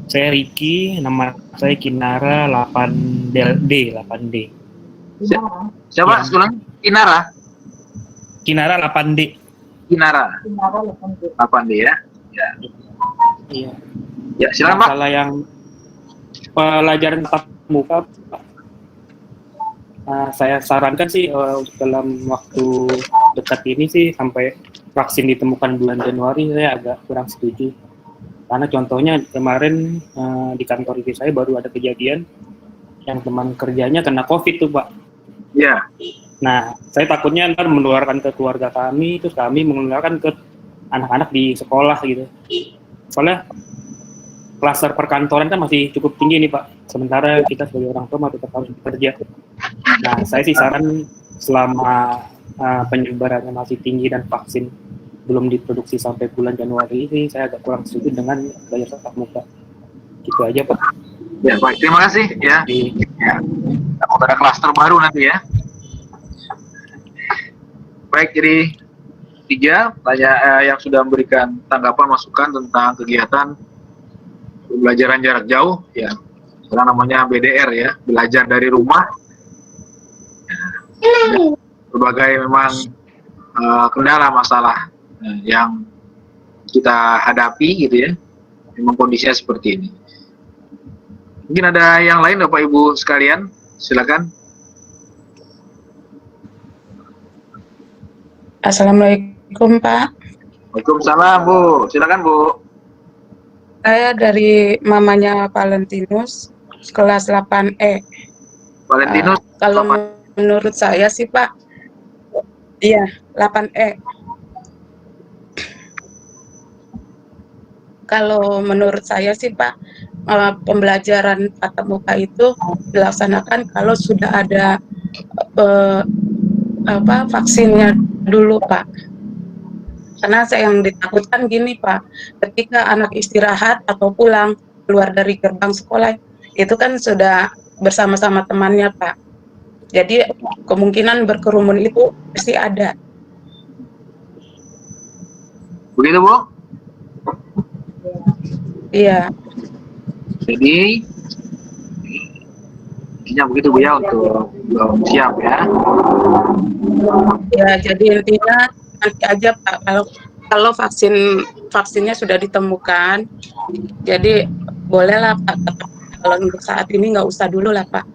saya Riki, nama saya Kinara 8D. Siapa? Ya. Ulang. Kinara? Kinara 8D. Kinara 8D ya? Ya. Iya. Ya silakan Pak. Masalah yang pelajaran tatap muka Pak. Saya sarankan sih dalam waktu dekat ini sih sampai vaksin ditemukan bulan Januari saya agak kurang setuju. Karena contohnya kemarin di kantor itu saya baru ada kejadian yang teman kerjanya kena COVID tuh Pak. Iya. Nah, saya takutnya ntar menularkan ke keluarga kami, terus kami menularkan ke anak-anak di sekolah gitu. Soalnya klaster perkantoran kan masih cukup tinggi nih Pak. Sementara kita sebagai orang tua masih tetap harus bekerja. Nah, saya sih saran selama penyebarannya masih tinggi dan vaksin belum diproduksi sampai bulan Januari ini, saya agak kurang setuju dengan belajar tatap muka. Gitu aja Pak. Ya baik, terima kasih ya. Ya. Takut ada klaster baru nanti ya. Baik, jadi 3 yang sudah memberikan tanggapan masukan tentang kegiatan pembelajaran jarak jauh ya. Sekarang namanya BDR ya, belajar dari rumah. Berbagai memang kendala masalah yang kita hadapi gitu ya. Memang kondisinya seperti ini. Mungkin ada yang lain Bapak Ibu sekalian, silakan. Assalamualaikum Pak. Waalaikumsalam Bu, silakan Bu. Saya dari mamanya Valentinus, kelas 8E. Valentinus. Kalau menurut saya sih Pak, iya 8E. Kalau menurut saya sih Pak, pembelajaran tatap muka itu dilaksanakan kalau sudah ada vaksinnya dulu Pak. Karena saya yang ditakutkan gini Pak, ketika anak istirahat atau pulang keluar dari gerbang sekolah itu kan sudah bersama-sama temannya Pak. Jadi kemungkinan berkerumun itu pasti ada. Begitu Bu? Iya. Jadi intinya begitu Bu ya untuk siap ya. Ya jadi intinya nanti aja Pak kalau vaksinnya sudah ditemukan, jadi bolehlah Pak. Kalau untuk saat ini nggak usah dulu lah Pak.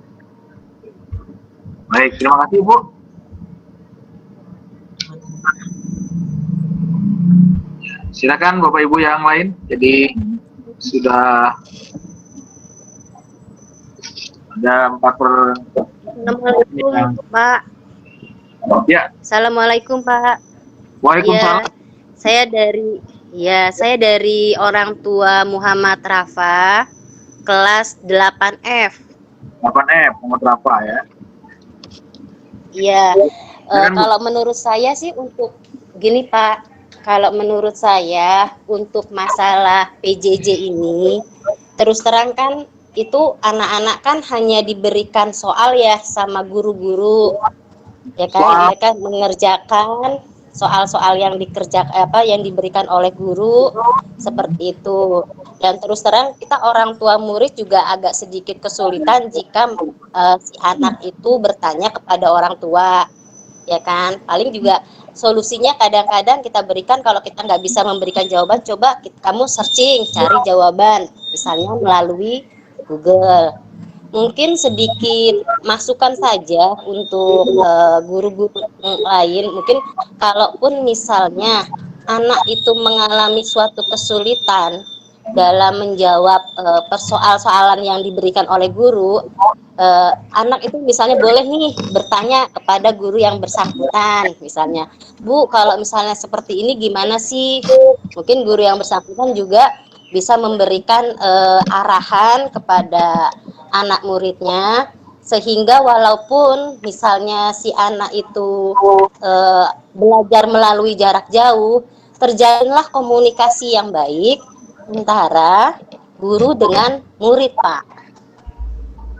Baik, terima kasih Bu. Silakan Bapak Ibu yang lain. Jadi sudah ada 4 per. Assalamualaikum Pak. Ya. Assalamualaikum Pak. Waalaikumsalam. Ya, saya dari orang tua Muhammad Rafa, kelas 8F. 8F, Muhammad Rafa ya. Iya. Kalau menurut saya sih untuk gini Pak, kalau menurut saya untuk masalah PJJ ini terus terang kan itu anak-anak kan hanya diberikan soal ya sama guru-guru, ya kan, mereka mengerjakan soal-soal yang yang diberikan oleh guru seperti itu. Dan terus terang kita orang tua murid juga agak sedikit kesulitan jika si anak itu bertanya kepada orang tua, ya kan. Paling juga solusinya kadang-kadang kita berikan kalau kita nggak bisa memberikan jawaban, coba kamu searching cari jawaban, misalnya melalui Google. mungkin sedikit masukan saja untuk guru-guru lain. Mungkin kalaupun misalnya anak itu mengalami suatu kesulitan dalam menjawab persoalan-soalan yang diberikan oleh guru, anak itu misalnya boleh nih bertanya kepada guru yang bersangkutan, misalnya, Bu, kalau misalnya seperti ini gimana sih? Mungkin guru yang bersangkutan juga bisa memberikan arahan kepada anak muridnya, sehingga walaupun misalnya si anak itu belajar melalui jarak jauh, terjalinlah komunikasi yang baik antara guru dengan murid, Pak.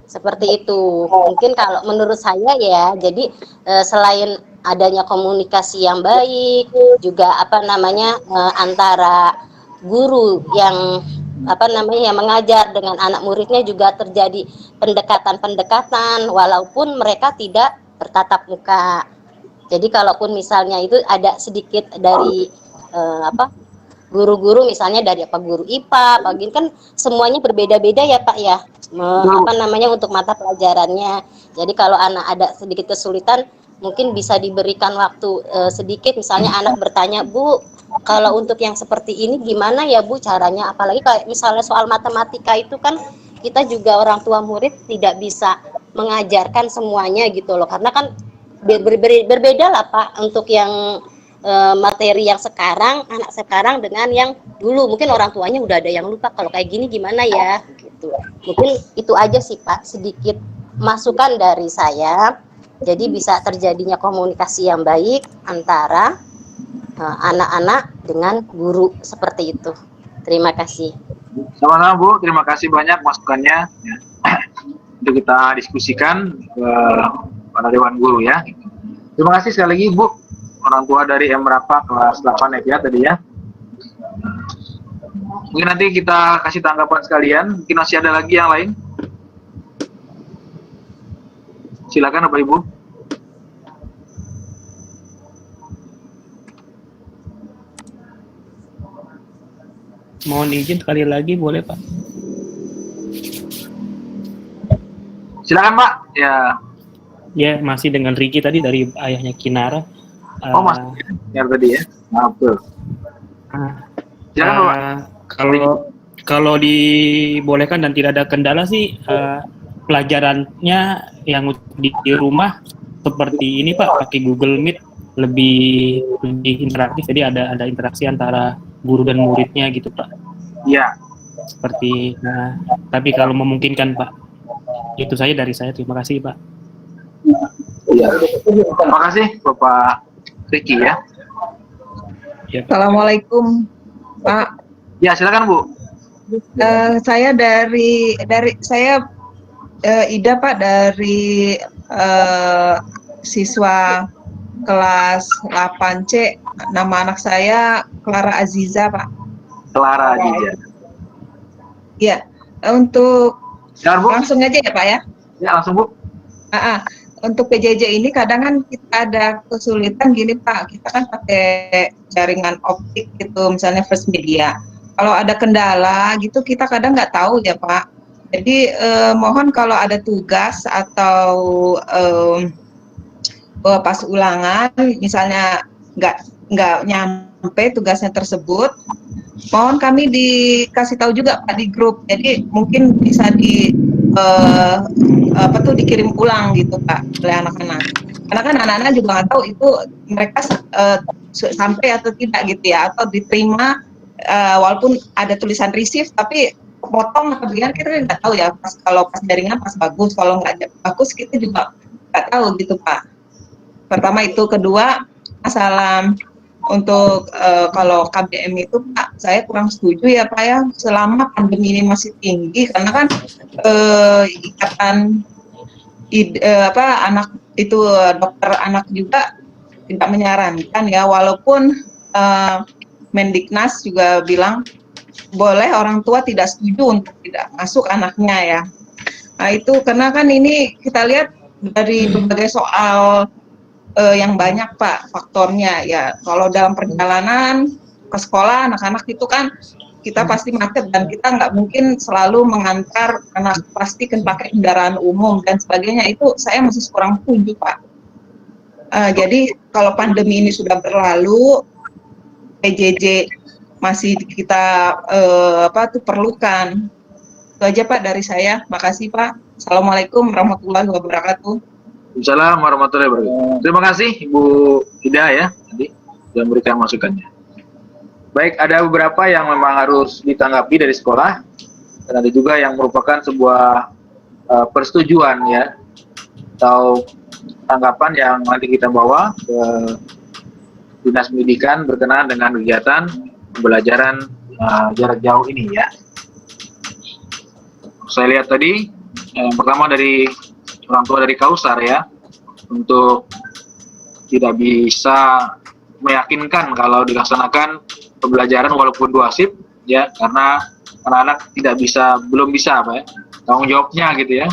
Seperti itu. Mungkin kalau menurut saya ya, jadi selain adanya komunikasi yang baik, juga antara guru yang yang mengajar dengan anak muridnya juga terjadi pendekatan-pendekatan walaupun mereka tidak bertatap muka. Jadi kalaupun misalnya itu ada sedikit dari guru-guru, misalnya dari guru IPA, gini kan semuanya berbeda-beda ya Pak ya, untuk mata pelajarannya. Jadi kalau anak ada sedikit kesulitan, mungkin bisa diberikan waktu sedikit, misalnya anak bertanya, Bu, kalau untuk yang seperti ini gimana ya Bu caranya, apalagi kayak misalnya soal matematika itu kan kita juga orang tua murid tidak bisa mengajarkan semuanya gitu loh, karena kan berbeda lah Pak untuk yang materi yang sekarang, anak sekarang dengan yang dulu. Mungkin orang tuanya udah ada yang lupa, kalau kayak gini gimana ya gitu. Mungkin itu aja sih Pak, sedikit masukan dari saya. Jadi bisa terjadinya komunikasi yang baik antara anak-anak dengan guru, seperti itu. Terima kasih. Sama-sama Bu, terima kasih banyak masukannya ya. Untuk kita diskusikan ke para dewan guru ya. Terima kasih sekali lagi Bu, orang tua dari Emrapa kelas 8 ya tadi ya. Mungkin nanti kita kasih tanggapan sekalian. Mungkin masih ada lagi yang lain. Silakan Bapak Ibu. Mohon izin sekali lagi, boleh Pak? Silakan Pak. Ya. Ya, masih dengan Riki tadi dari ayahnya Kinara. Oh Mas, yang tadi ya. Maaf tuh. Silakan Pak. Kalau dibolehkan dan tidak ada kendala sih, pelajarannya yang di rumah seperti ini Pak, pakai Google Meet lebih interaktif, jadi ada interaksi antara guru dan muridnya gitu Pak. Iya. Seperti, tapi kalau memungkinkan Pak, itu saja dari saya. Terima kasih Pak. Iya. Terima kasih Bapak Riki ya. Assalamualaikum Pak. Ya silakan Bu. Saya dari saya Ida Pak, dari siswa kelas 8C. Nama anak saya Clara Aziza Pak. Clara Aziza. Ya, untuk langsung aja ya Pak ya. Ya langsung Bu. Untuk PJJ ini kadang kan kita ada kesulitan gini Pak, kita kan pakai jaringan optik gitu, misalnya First Media. Kalau ada kendala gitu kita kadang nggak tahu ya Pak. Jadi mohon kalau ada tugas atau pas ulangan, misalnya nggak nyampe tugasnya tersebut, mohon kami dikasih tahu juga Pak di grup. Jadi mungkin bisa dikirim ulang gitu Pak oleh anak-anak. Karena kan anak-anak juga nggak tahu itu mereka sampai atau tidak gitu ya, atau diterima walaupun ada tulisan receive tapi potong atau bagaimana kita nggak tahu ya. Kalau pas jaringan pas bagus, kalau nggak bagus kita juga nggak tahu gitu Pak. Pertama itu. Kedua, masalah untuk kalau KBM itu Pak, saya kurang setuju ya Pak ya, selama pandemi ini masih tinggi, karena kan ikatan anak itu, dokter anak juga tidak menyarankan ya, walaupun Mendiknas juga bilang boleh orang tua tidak setuju untuk tidak masuk anaknya ya. Nah itu karena kan ini kita lihat dari berbagai soal yang banyak Pak faktornya ya. Kalau dalam perjalanan ke sekolah anak-anak itu kan kita pasti macet dan kita nggak mungkin selalu mengantar anak, pasti kan pakai kendaraan umum dan sebagainya. Itu saya masih kurang setuju, Pak. Jadi kalau pandemi ini sudah berlalu, PJJ masih kita perlukan. Itu aja Pak dari saya. Makasih Pak. Assalamualaikum warahmatullahi wabarakatuh. Waalaikumsalam warahmatullahi wabarakatuh. Terima kasih Ibu Ida ya tadi sudah memberikan masukannya. Baik, ada beberapa yang memang harus ditanggapi dari sekolah dan ada juga yang merupakan sebuah persetujuan ya atau tanggapan yang nanti kita bawa ke Dinas Pendidikan berkenaan dengan kegiatan pembelajaran jarak jauh ini ya. Saya lihat tadi yang pertama dari orang tua dari Kausar ya, untuk tidak bisa meyakinkan kalau dilaksanakan pembelajaran walaupun 2 shift ya, karena anak-anak belum bisa tanggung jawabnya gitu ya.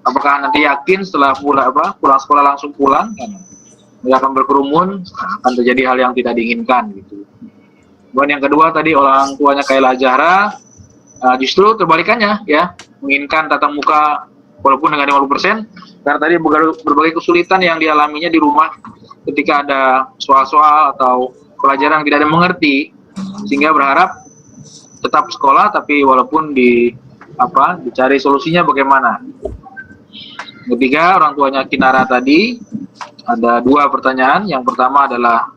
Apakah nanti yakin setelah pulang sekolah langsung pulang kan? Mereka akan berkerumun, akan terjadi hal yang tidak diinginkan gitu. Kemudian yang kedua tadi orang tuanya Kaila Zahra justru terbalikannya ya, menginginkan tatap muka walaupun dengan 50%, karena tadi berbagai kesulitan yang dialaminya di rumah ketika ada soal-soal atau pelajaran yang tidak ada mengerti, sehingga berharap tetap sekolah tapi walaupun dicari solusinya bagaimana. Ketiga, orang tuanya Kinara tadi ada 2 pertanyaan. Yang pertama adalah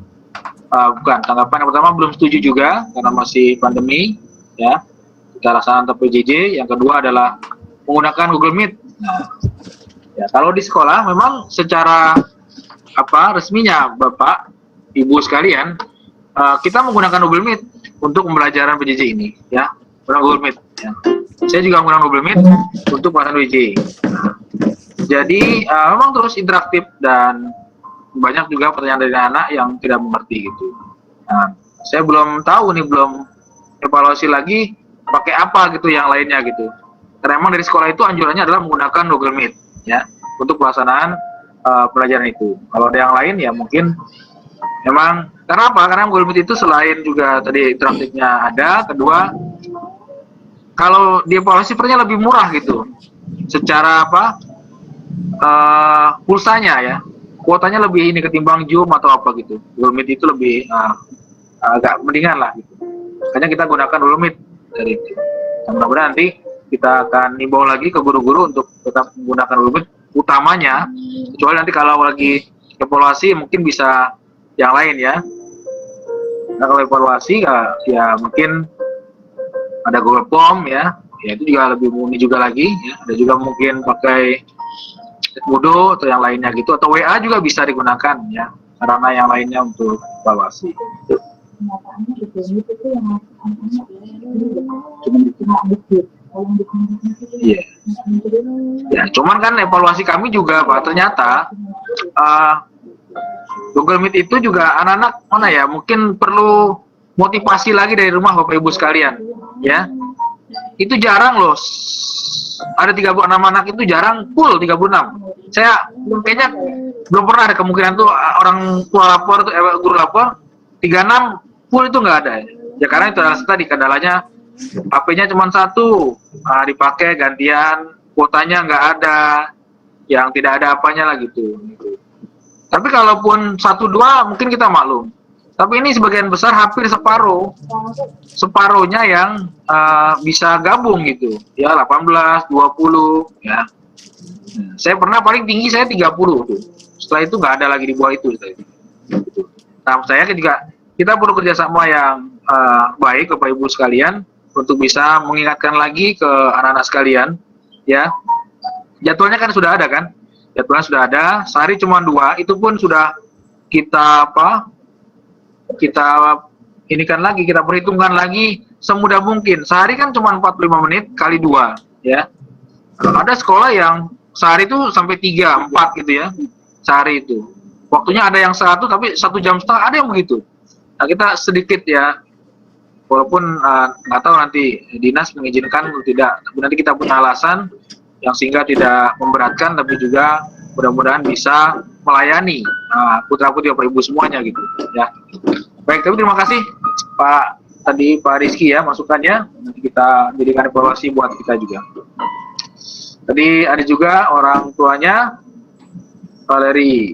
tanggapan yang pertama belum setuju juga karena masih pandemi ya, kita laksanakan PJJ. Yang kedua adalah menggunakan Google Meet. Nah, ya, kalau di sekolah memang secara resminya Bapak Ibu sekalian kita menggunakan Google Meet untuk pembelajaran PJJ ini ya, menggunakan Google Meet ya. Saya juga menggunakan Google Meet untuk pelaksanaan PJJ. Jadi memang terus interaktif dan banyak juga pertanyaan dari anak yang tidak mengerti gitu. Nah, saya belum tahu nih, belum evaluasi lagi pakai apa gitu yang lainnya gitu. Karena memang dari sekolah itu anjurannya adalah menggunakan Google Meet ya untuk pelaksanaan pelajaran itu. Kalau ada yang lain ya mungkin memang karena apa? Karena Google Meet itu selain juga tadi interaktifnya ada, kedua kalau dievaluasi sepertinya lebih murah gitu. Secara pulsanya ya, kuotanya lebih ini ketimbang Zoom atau apa gitu. Google Meet itu lebih agak mendingan lah gitu. Makanya kita gunakan Google Meet dari itu. Mudah-mudahan nanti kita akan himbau lagi ke guru-guru untuk tetap menggunakan Google Meet utamanya, kecuali nanti kalau lagi evaluasi mungkin bisa yang lain ya. Nah, kalau evaluasi ya mungkin ada Google Form ya itu juga lebih murni juga lagi ya. Ada juga mungkin pakai Moodle atau yang lainnya gitu, atau WA juga bisa digunakan ya, sarana yang lainnya untuk evaluasi. Iya. Ya, cuman kan evaluasi kami juga Pak, ternyata Google Meet itu juga anak-anak mungkin perlu motivasi lagi dari rumah Bapak Ibu sekalian ya. Itu jarang loh. Ada 36 anak itu jarang full 36. Saya kayaknya belum pernah ada kemungkinan tuh orang tua lapor tuh guru lapor 36 full itu nggak ada ya, karena itu adalah tadi kendalanya HP-nya cuma 1 dipakai gantian, kuotanya nggak ada, yang tidak ada apanya lah gitu. Tapi kalaupun 1-2 mungkin kita maklum, tapi ini sebagian besar hampir separuhnya yang bisa gabung gitu ya, 18, 20 ya. Saya pernah paling tinggi saya 30 tuh. Setelah itu nggak ada lagi di bawah itu. Nah, saya juga kita perlu kerjasama yang baik Bapak Ibu sekalian untuk bisa mengingatkan lagi ke anak-anak sekalian ya. Jadwalnya kan sudah ada kan? Jadwalnya sudah ada, sehari cuma 2, itu pun sudah kita inikan lagi, kita perhitungkan lagi semudah mungkin. Sehari kan cuma 45 menit kali 2 ya. Ada sekolah yang sehari itu sampai 3, 4 gitu ya. Sehari itu. Waktunya ada yang 1 tapi 1 jam setengah, ada yang begitu. Nah, kita sedikit ya, walaupun nggak tahu nanti dinas mengizinkan atau tidak, tapi nanti kita punya alasan yang sehingga tidak memberatkan, tapi juga mudah-mudahan bisa melayani putra-putri Bapak Ibu semuanya gitu ya. Baik, tapi terima kasih Pak tadi Pak Rizky ya masukannya, nanti kita jadikan evaluasi buat kita juga. Tadi ada juga orang tuanya Valeri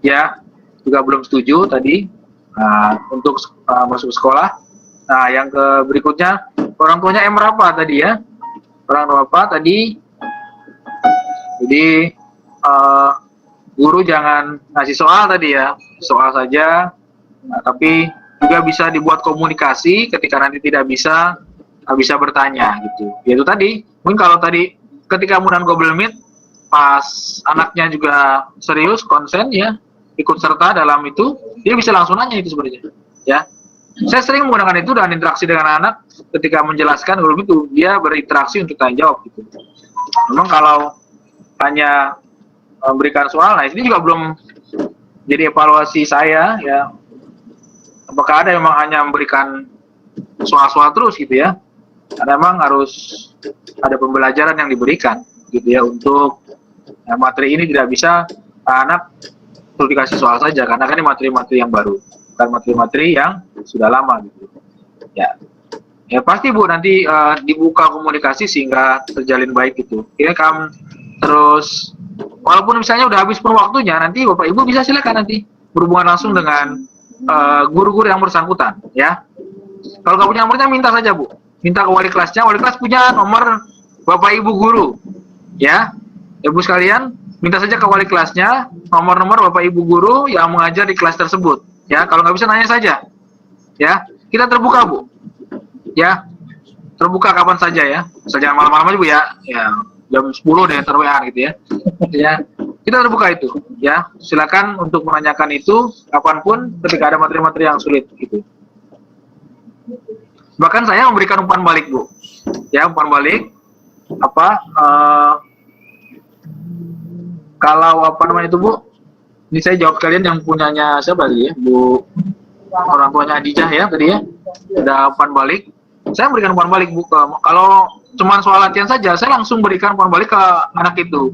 ya juga belum setuju tadi untuk masuk sekolah. Nah yang berikutnya orang tuanya Emrapa tadi ya, orang Emrapa tadi. Jadi guru jangan ngasih soal tadi ya, soal saja, tapi juga bisa dibuat komunikasi ketika nanti tidak bisa bertanya gitu. Yaitu tadi, mungkin kalau tadi ketika menggunakan Google Meet, pas anaknya juga serius, konsen ya, ikut serta dalam itu, dia bisa langsung nanya itu sebenarnya. Ya, saya sering menggunakan itu dan interaksi dengan anak ketika menjelaskan Google Meet itu, dia berinteraksi untuk tanya jawab gitu. Memang kalau hanya memberikan soal, nah ini juga belum jadi evaluasi saya ya. Apakah ada yang memang hanya memberikan soal-soal terus gitu ya? Karena memang harus ada pembelajaran yang diberikan gitu ya untuk materi ini tidak bisa anak perlu dikasih soal saja karena kan ini materi-materi yang baru, bukan materi-materi yang sudah lama gitu. Ya pasti Bu nanti dibuka komunikasi sehingga terjalin baik gitu. Ini kamu terus walaupun misalnya udah habis pun waktunya, nanti Bapak Ibu bisa silakan nanti berhubungan langsung dengan guru-guru yang bersangkutan ya. Kalau nggak punya nomornya minta saja Bu, minta ke wali kelasnya, wali kelas punya nomor Bapak Ibu guru ya. Ibu sekalian minta saja ke wali kelasnya nomor-nomor Bapak Ibu guru yang mengajar di kelas tersebut ya. Kalau nggak bisa nanya saja ya, kita terbuka Bu ya, terbuka kapan saja ya, jangan malam-malam aja Bu ya, jam 10 deh terwean gitu ya. Ya, kita terbuka itu ya, silakan untuk menanyakan itu kapanpun ketika ada materi-materi yang sulit gitu. Bahkan saya memberikan umpan balik Bu ya, umpan balik kalau namanya itu Bu, ini saya jawab kalian yang punyanya siapa tadi ya, Bu, orang tuanya Adijah ya tadi ya, ada umpan balik. Saya memberikan umpan balik Bu, kalau cuman soal latihan saja, saya langsung berikan umpan balik ke anak itu.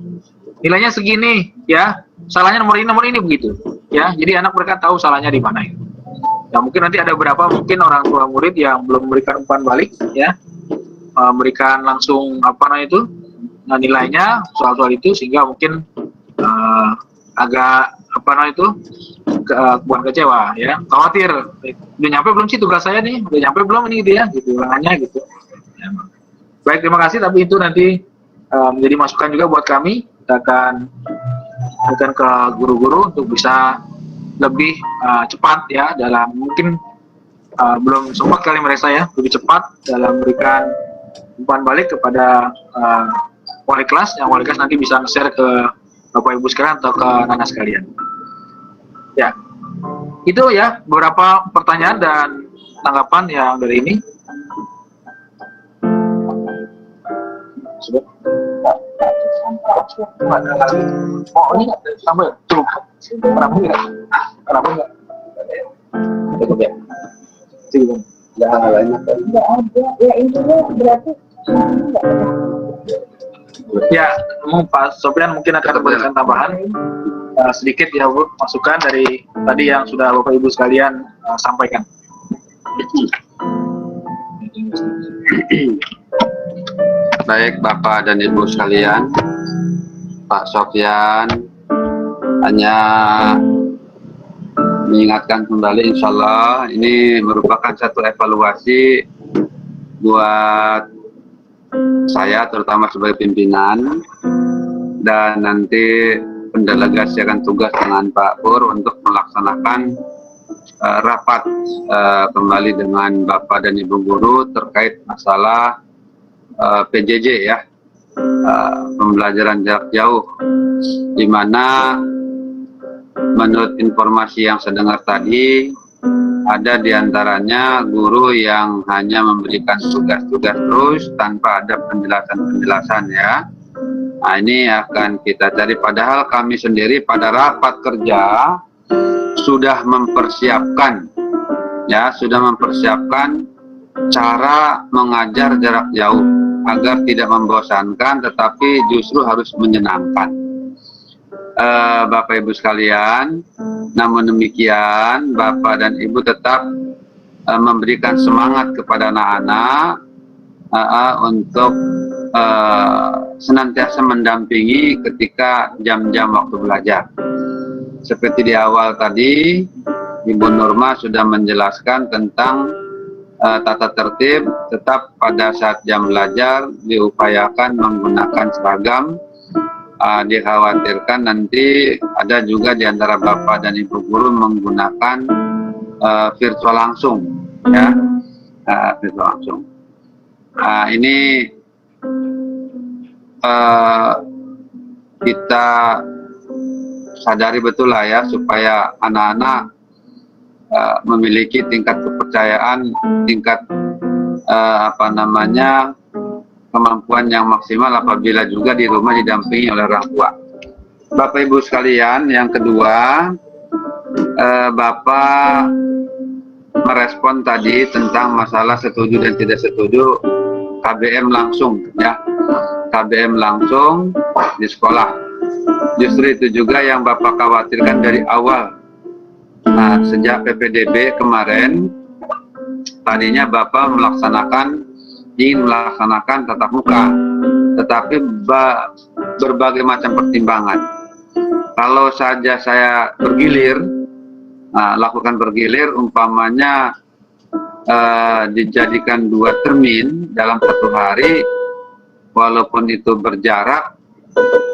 Nilainya segini ya, salahnya nomor ini begitu ya. Jadi anak mereka tahu salahnya di mana itu. Ya mungkin nanti ada beberapa mungkin orang tua murid yang belum memberikan umpan balik ya, memberikan langsung nilainya soal-soal itu sehingga mungkin agak bukan kecewa ya, khawatir udah nyampe belum sih tugas saya nih, udah nyampe belum ini gitu ya, gitu ulangannya gitu ya. Baik, terima kasih, tapi itu nanti menjadi masukan juga buat kami. Kita akan berikan ke guru-guru untuk bisa lebih cepat ya dalam mungkin belum sempat kali mereka ya, lebih cepat dalam memberikan umpan balik kepada wali kelas, yang wali kelas nanti bisa nge-share ke Bapak Ibu sekalian atau ke anak sekalian. Ya, itu ya beberapa pertanyaan dan tanggapan yang dari ini. Oh ini tambah cukup. Kenapa enggak? Cukup ya. Cukup. Jangan banyak. Enggak ada. Ya intinya berarti ya, Pak Sofian mungkin akan memberikan tambahan sedikit ya Bu, masukan dari tadi yang sudah Bapak Ibu sekalian sampaikan. Baik Bapak dan Ibu sekalian, Pak Sofian hanya mengingatkan kembali, insya Allah ini merupakan satu evaluasi buat saya terutama sebagai pimpinan, dan nanti mendelegasikan tugas dengan Pak Pur untuk melaksanakan rapat kembali dengan Bapak dan Ibu guru terkait masalah PJJ ya, pembelajaran jarak jauh, di mana menurut informasi yang saya dengar tadi ada diantaranya guru yang hanya memberikan tugas-tugas terus tanpa ada penjelasan-penjelasan ya. Nah ini akan kita cari, padahal kami sendiri pada rapat kerja sudah mempersiapkan ya, cara mengajar jarak jauh agar tidak membosankan tetapi justru harus menyenangkan. Bapak Ibu sekalian, namun demikian Bapak dan Ibu tetap memberikan semangat kepada anak-anak untuk senantiasa mendampingi ketika jam-jam waktu belajar. Seperti di awal tadi, Ibu Nurma sudah menjelaskan tentang tata tertib, tetap pada saat jam belajar diupayakan menggunakan seragam. Dikhawatirkan nanti ada juga di antara Bapak dan Ibu Guru menggunakan virtual langsung, ya, virtual langsung. Ini kita sadari betul lah ya, supaya anak-anak memiliki tingkat kepercayaan, tingkat kemampuan yang maksimal apabila juga di rumah didampingi oleh orang tua. Bapak Ibu sekalian, yang kedua, Bapak merespon tadi tentang masalah setuju dan tidak setuju KBM langsung, ya, KBM langsung di sekolah. Justru itu juga yang Bapak khawatirkan dari awal. Sejak PPDB kemarin, tadinya Bapak ingin melaksanakan tatap muka, tetapi berbagai macam pertimbangan. Kalau saja saya bergilir, lakukan bergilir, umpamanya dijadikan 2 termin dalam 1 hari, walaupun itu berjarak,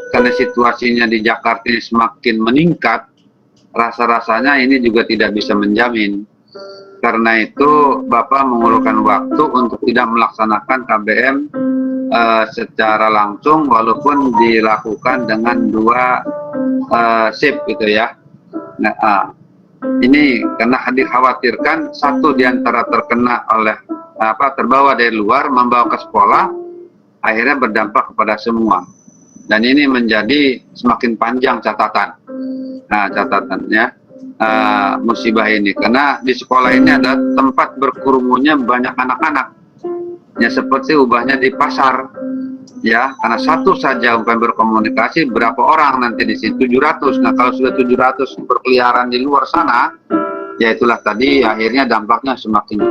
karena situasinya di Jakarta ini semakin meningkat, rasa-rasanya ini juga tidak bisa menjamin. Karena itu Bapak mengulurkan waktu untuk tidak melaksanakan KBM secara langsung, walaupun dilakukan dengan 2 shift gitu ya. Ini karena dikhawatirkan satu diantara terkena oleh terbawa dari luar, membawa ke sekolah, akhirnya berdampak kepada semua. Dan ini menjadi semakin panjang catatannya. Musibah ini, karena di sekolah ini adalah tempat berkerumunnya banyak anak-anak, ya, seperti ubahnya di pasar, ya, karena satu saja berkomunikasi berapa orang nanti di sini, 700. Nah, kalau sudah 700 berkeliaran di luar sana, ya itulah tadi akhirnya dampaknya semakin.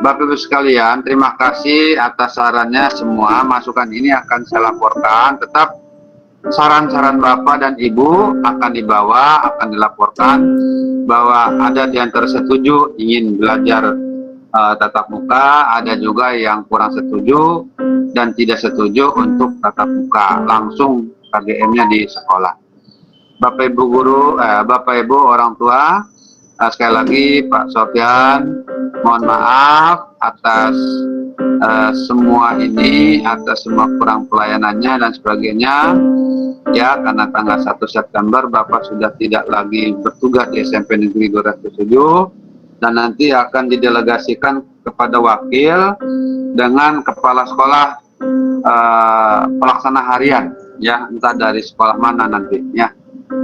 Bapak Ibu sekalian, terima kasih atas sarannya semua. Masukan ini akan saya laporkan. Tetap saran-saran Bapak dan Ibu akan dibawa, akan dilaporkan bahwa ada di antara setuju ingin belajar tatap muka, ada juga yang kurang setuju dan tidak setuju untuk tatap muka langsung KGM-nya di sekolah. Bapak Ibu guru, Bapak Ibu orang tua, sekali lagi Pak Sofyan, mohon maaf atas semua ini, atas semua kurang pelayanannya dan sebagainya, ya, karena tanggal 1 September Bapak sudah tidak lagi bertugas di SMP Negeri 207 dan nanti akan didelegasikan kepada wakil dengan kepala sekolah pelaksana harian, ya, entah dari sekolah mana nantinya.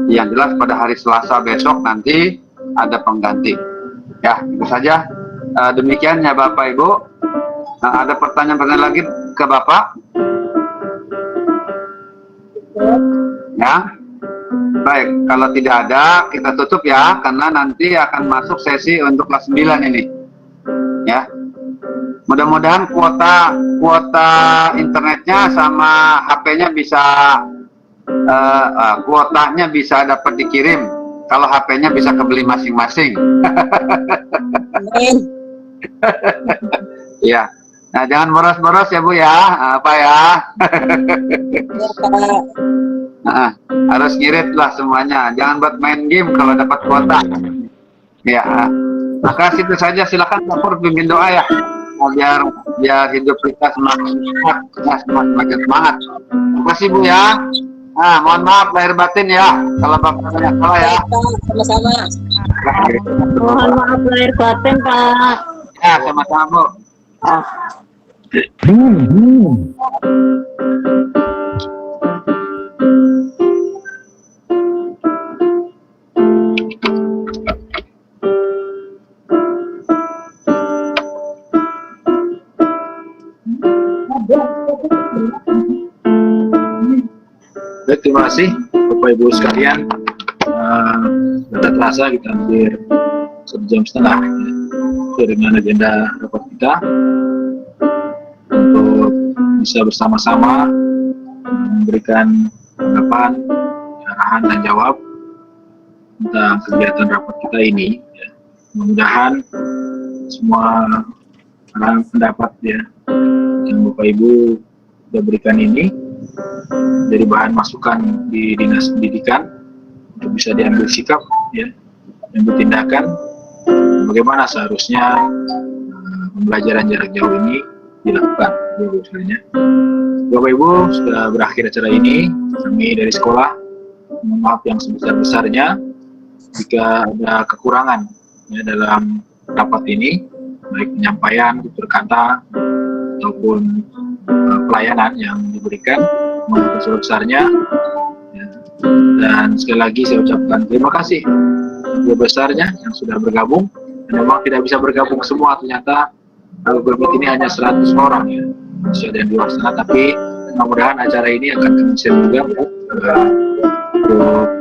Yang jelas pada hari Selasa besok nanti ada pengganti, ya, itu saja. Demikian ya Bapak Ibu. Ada pertanyaan-pertanyaan lagi ke Bapak? Ya, baik. Kalau tidak ada, kita tutup ya, karena nanti akan masuk sesi untuk kelas 9 ini. Ya, mudah-mudahan kuota internetnya sama HP-nya bisa, kuotanya bisa dapat dikirim. Kalau HP-nya bisa kebeli masing-masing. Ya. Nah, jangan boros-boros ya Bu ya, apa ya? Harus ngirit lah semuanya. Jangan buat main game kalau dapat kuota. Ya. Makasih, itu saja. Silakan dapur pimpin doa ya. Biar hidup kita semakin semangat. Terima kasih Bu ya. Mohon maaf lahir batin ya kalau Bapak banyak salah ya. Sama-sama. Mohon maaf lahir batin Pak. Ya, sama-sama Bu. Baik, terima kasih Bapak Ibu sekalian. Tidak terasa kita hampir 1,5 jam. sesuai dengan agenda rapat kita untuk bisa bersama-sama memberikan tanggapan, arahan dan jawab tentang kegiatan rapat kita ini. Ya. Mudah-mudahan semua arahan pendapat ya yang Bapak Ibu sudah berikan ini jadi bahan masukan di Dinas Pendidikan untuk bisa diambil sikap ya, ambil tindakan bagaimana seharusnya pembelajaran jarak jauh ini dilakukan. Bapak Ibu, sudah berakhir acara ini. Kami dari sekolah mohon maaf yang sebesar-besarnya jika ada kekurangan ya, dalam rapat ini, baik penyampaian, tutur kata ataupun pelayanan yang diberikan. Mohon sebesar-besarnya ya. Dan sekali lagi saya ucapkan terima kasih besarnya yang sudah bergabung. Dan memang tidak bisa bergabung semua, ternyata Google Meet ini hanya 100 orang ya, masih ada yang di luar sana, tapi mudah-mudahan acara ini akan kami share juga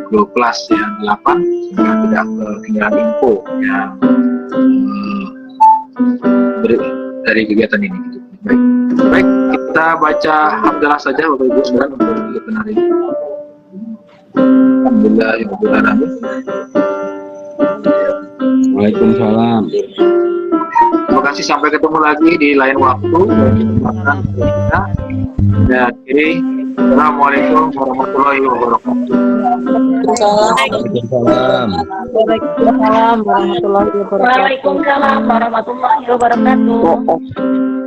ke kelas yang 8 sehingga tidak ketinggalan info yang dari kegiatan ini. Baik, kita baca hamdalah saja Bapak Ibu Saudara untuk kegiatan hari ini. Alhamdulillahirobbilalamin. Waalaikumsalam. Terima kasih, sampai ketemu lagi di lain waktu. Kita akhiri. Assalamualaikum warahmatullahi wabarakatuh. Waalaikumsalam. Waalaikumsalam warahmatullahi wabarakatuh. Waalaikumsalam warahmatullahi wabarakatuh.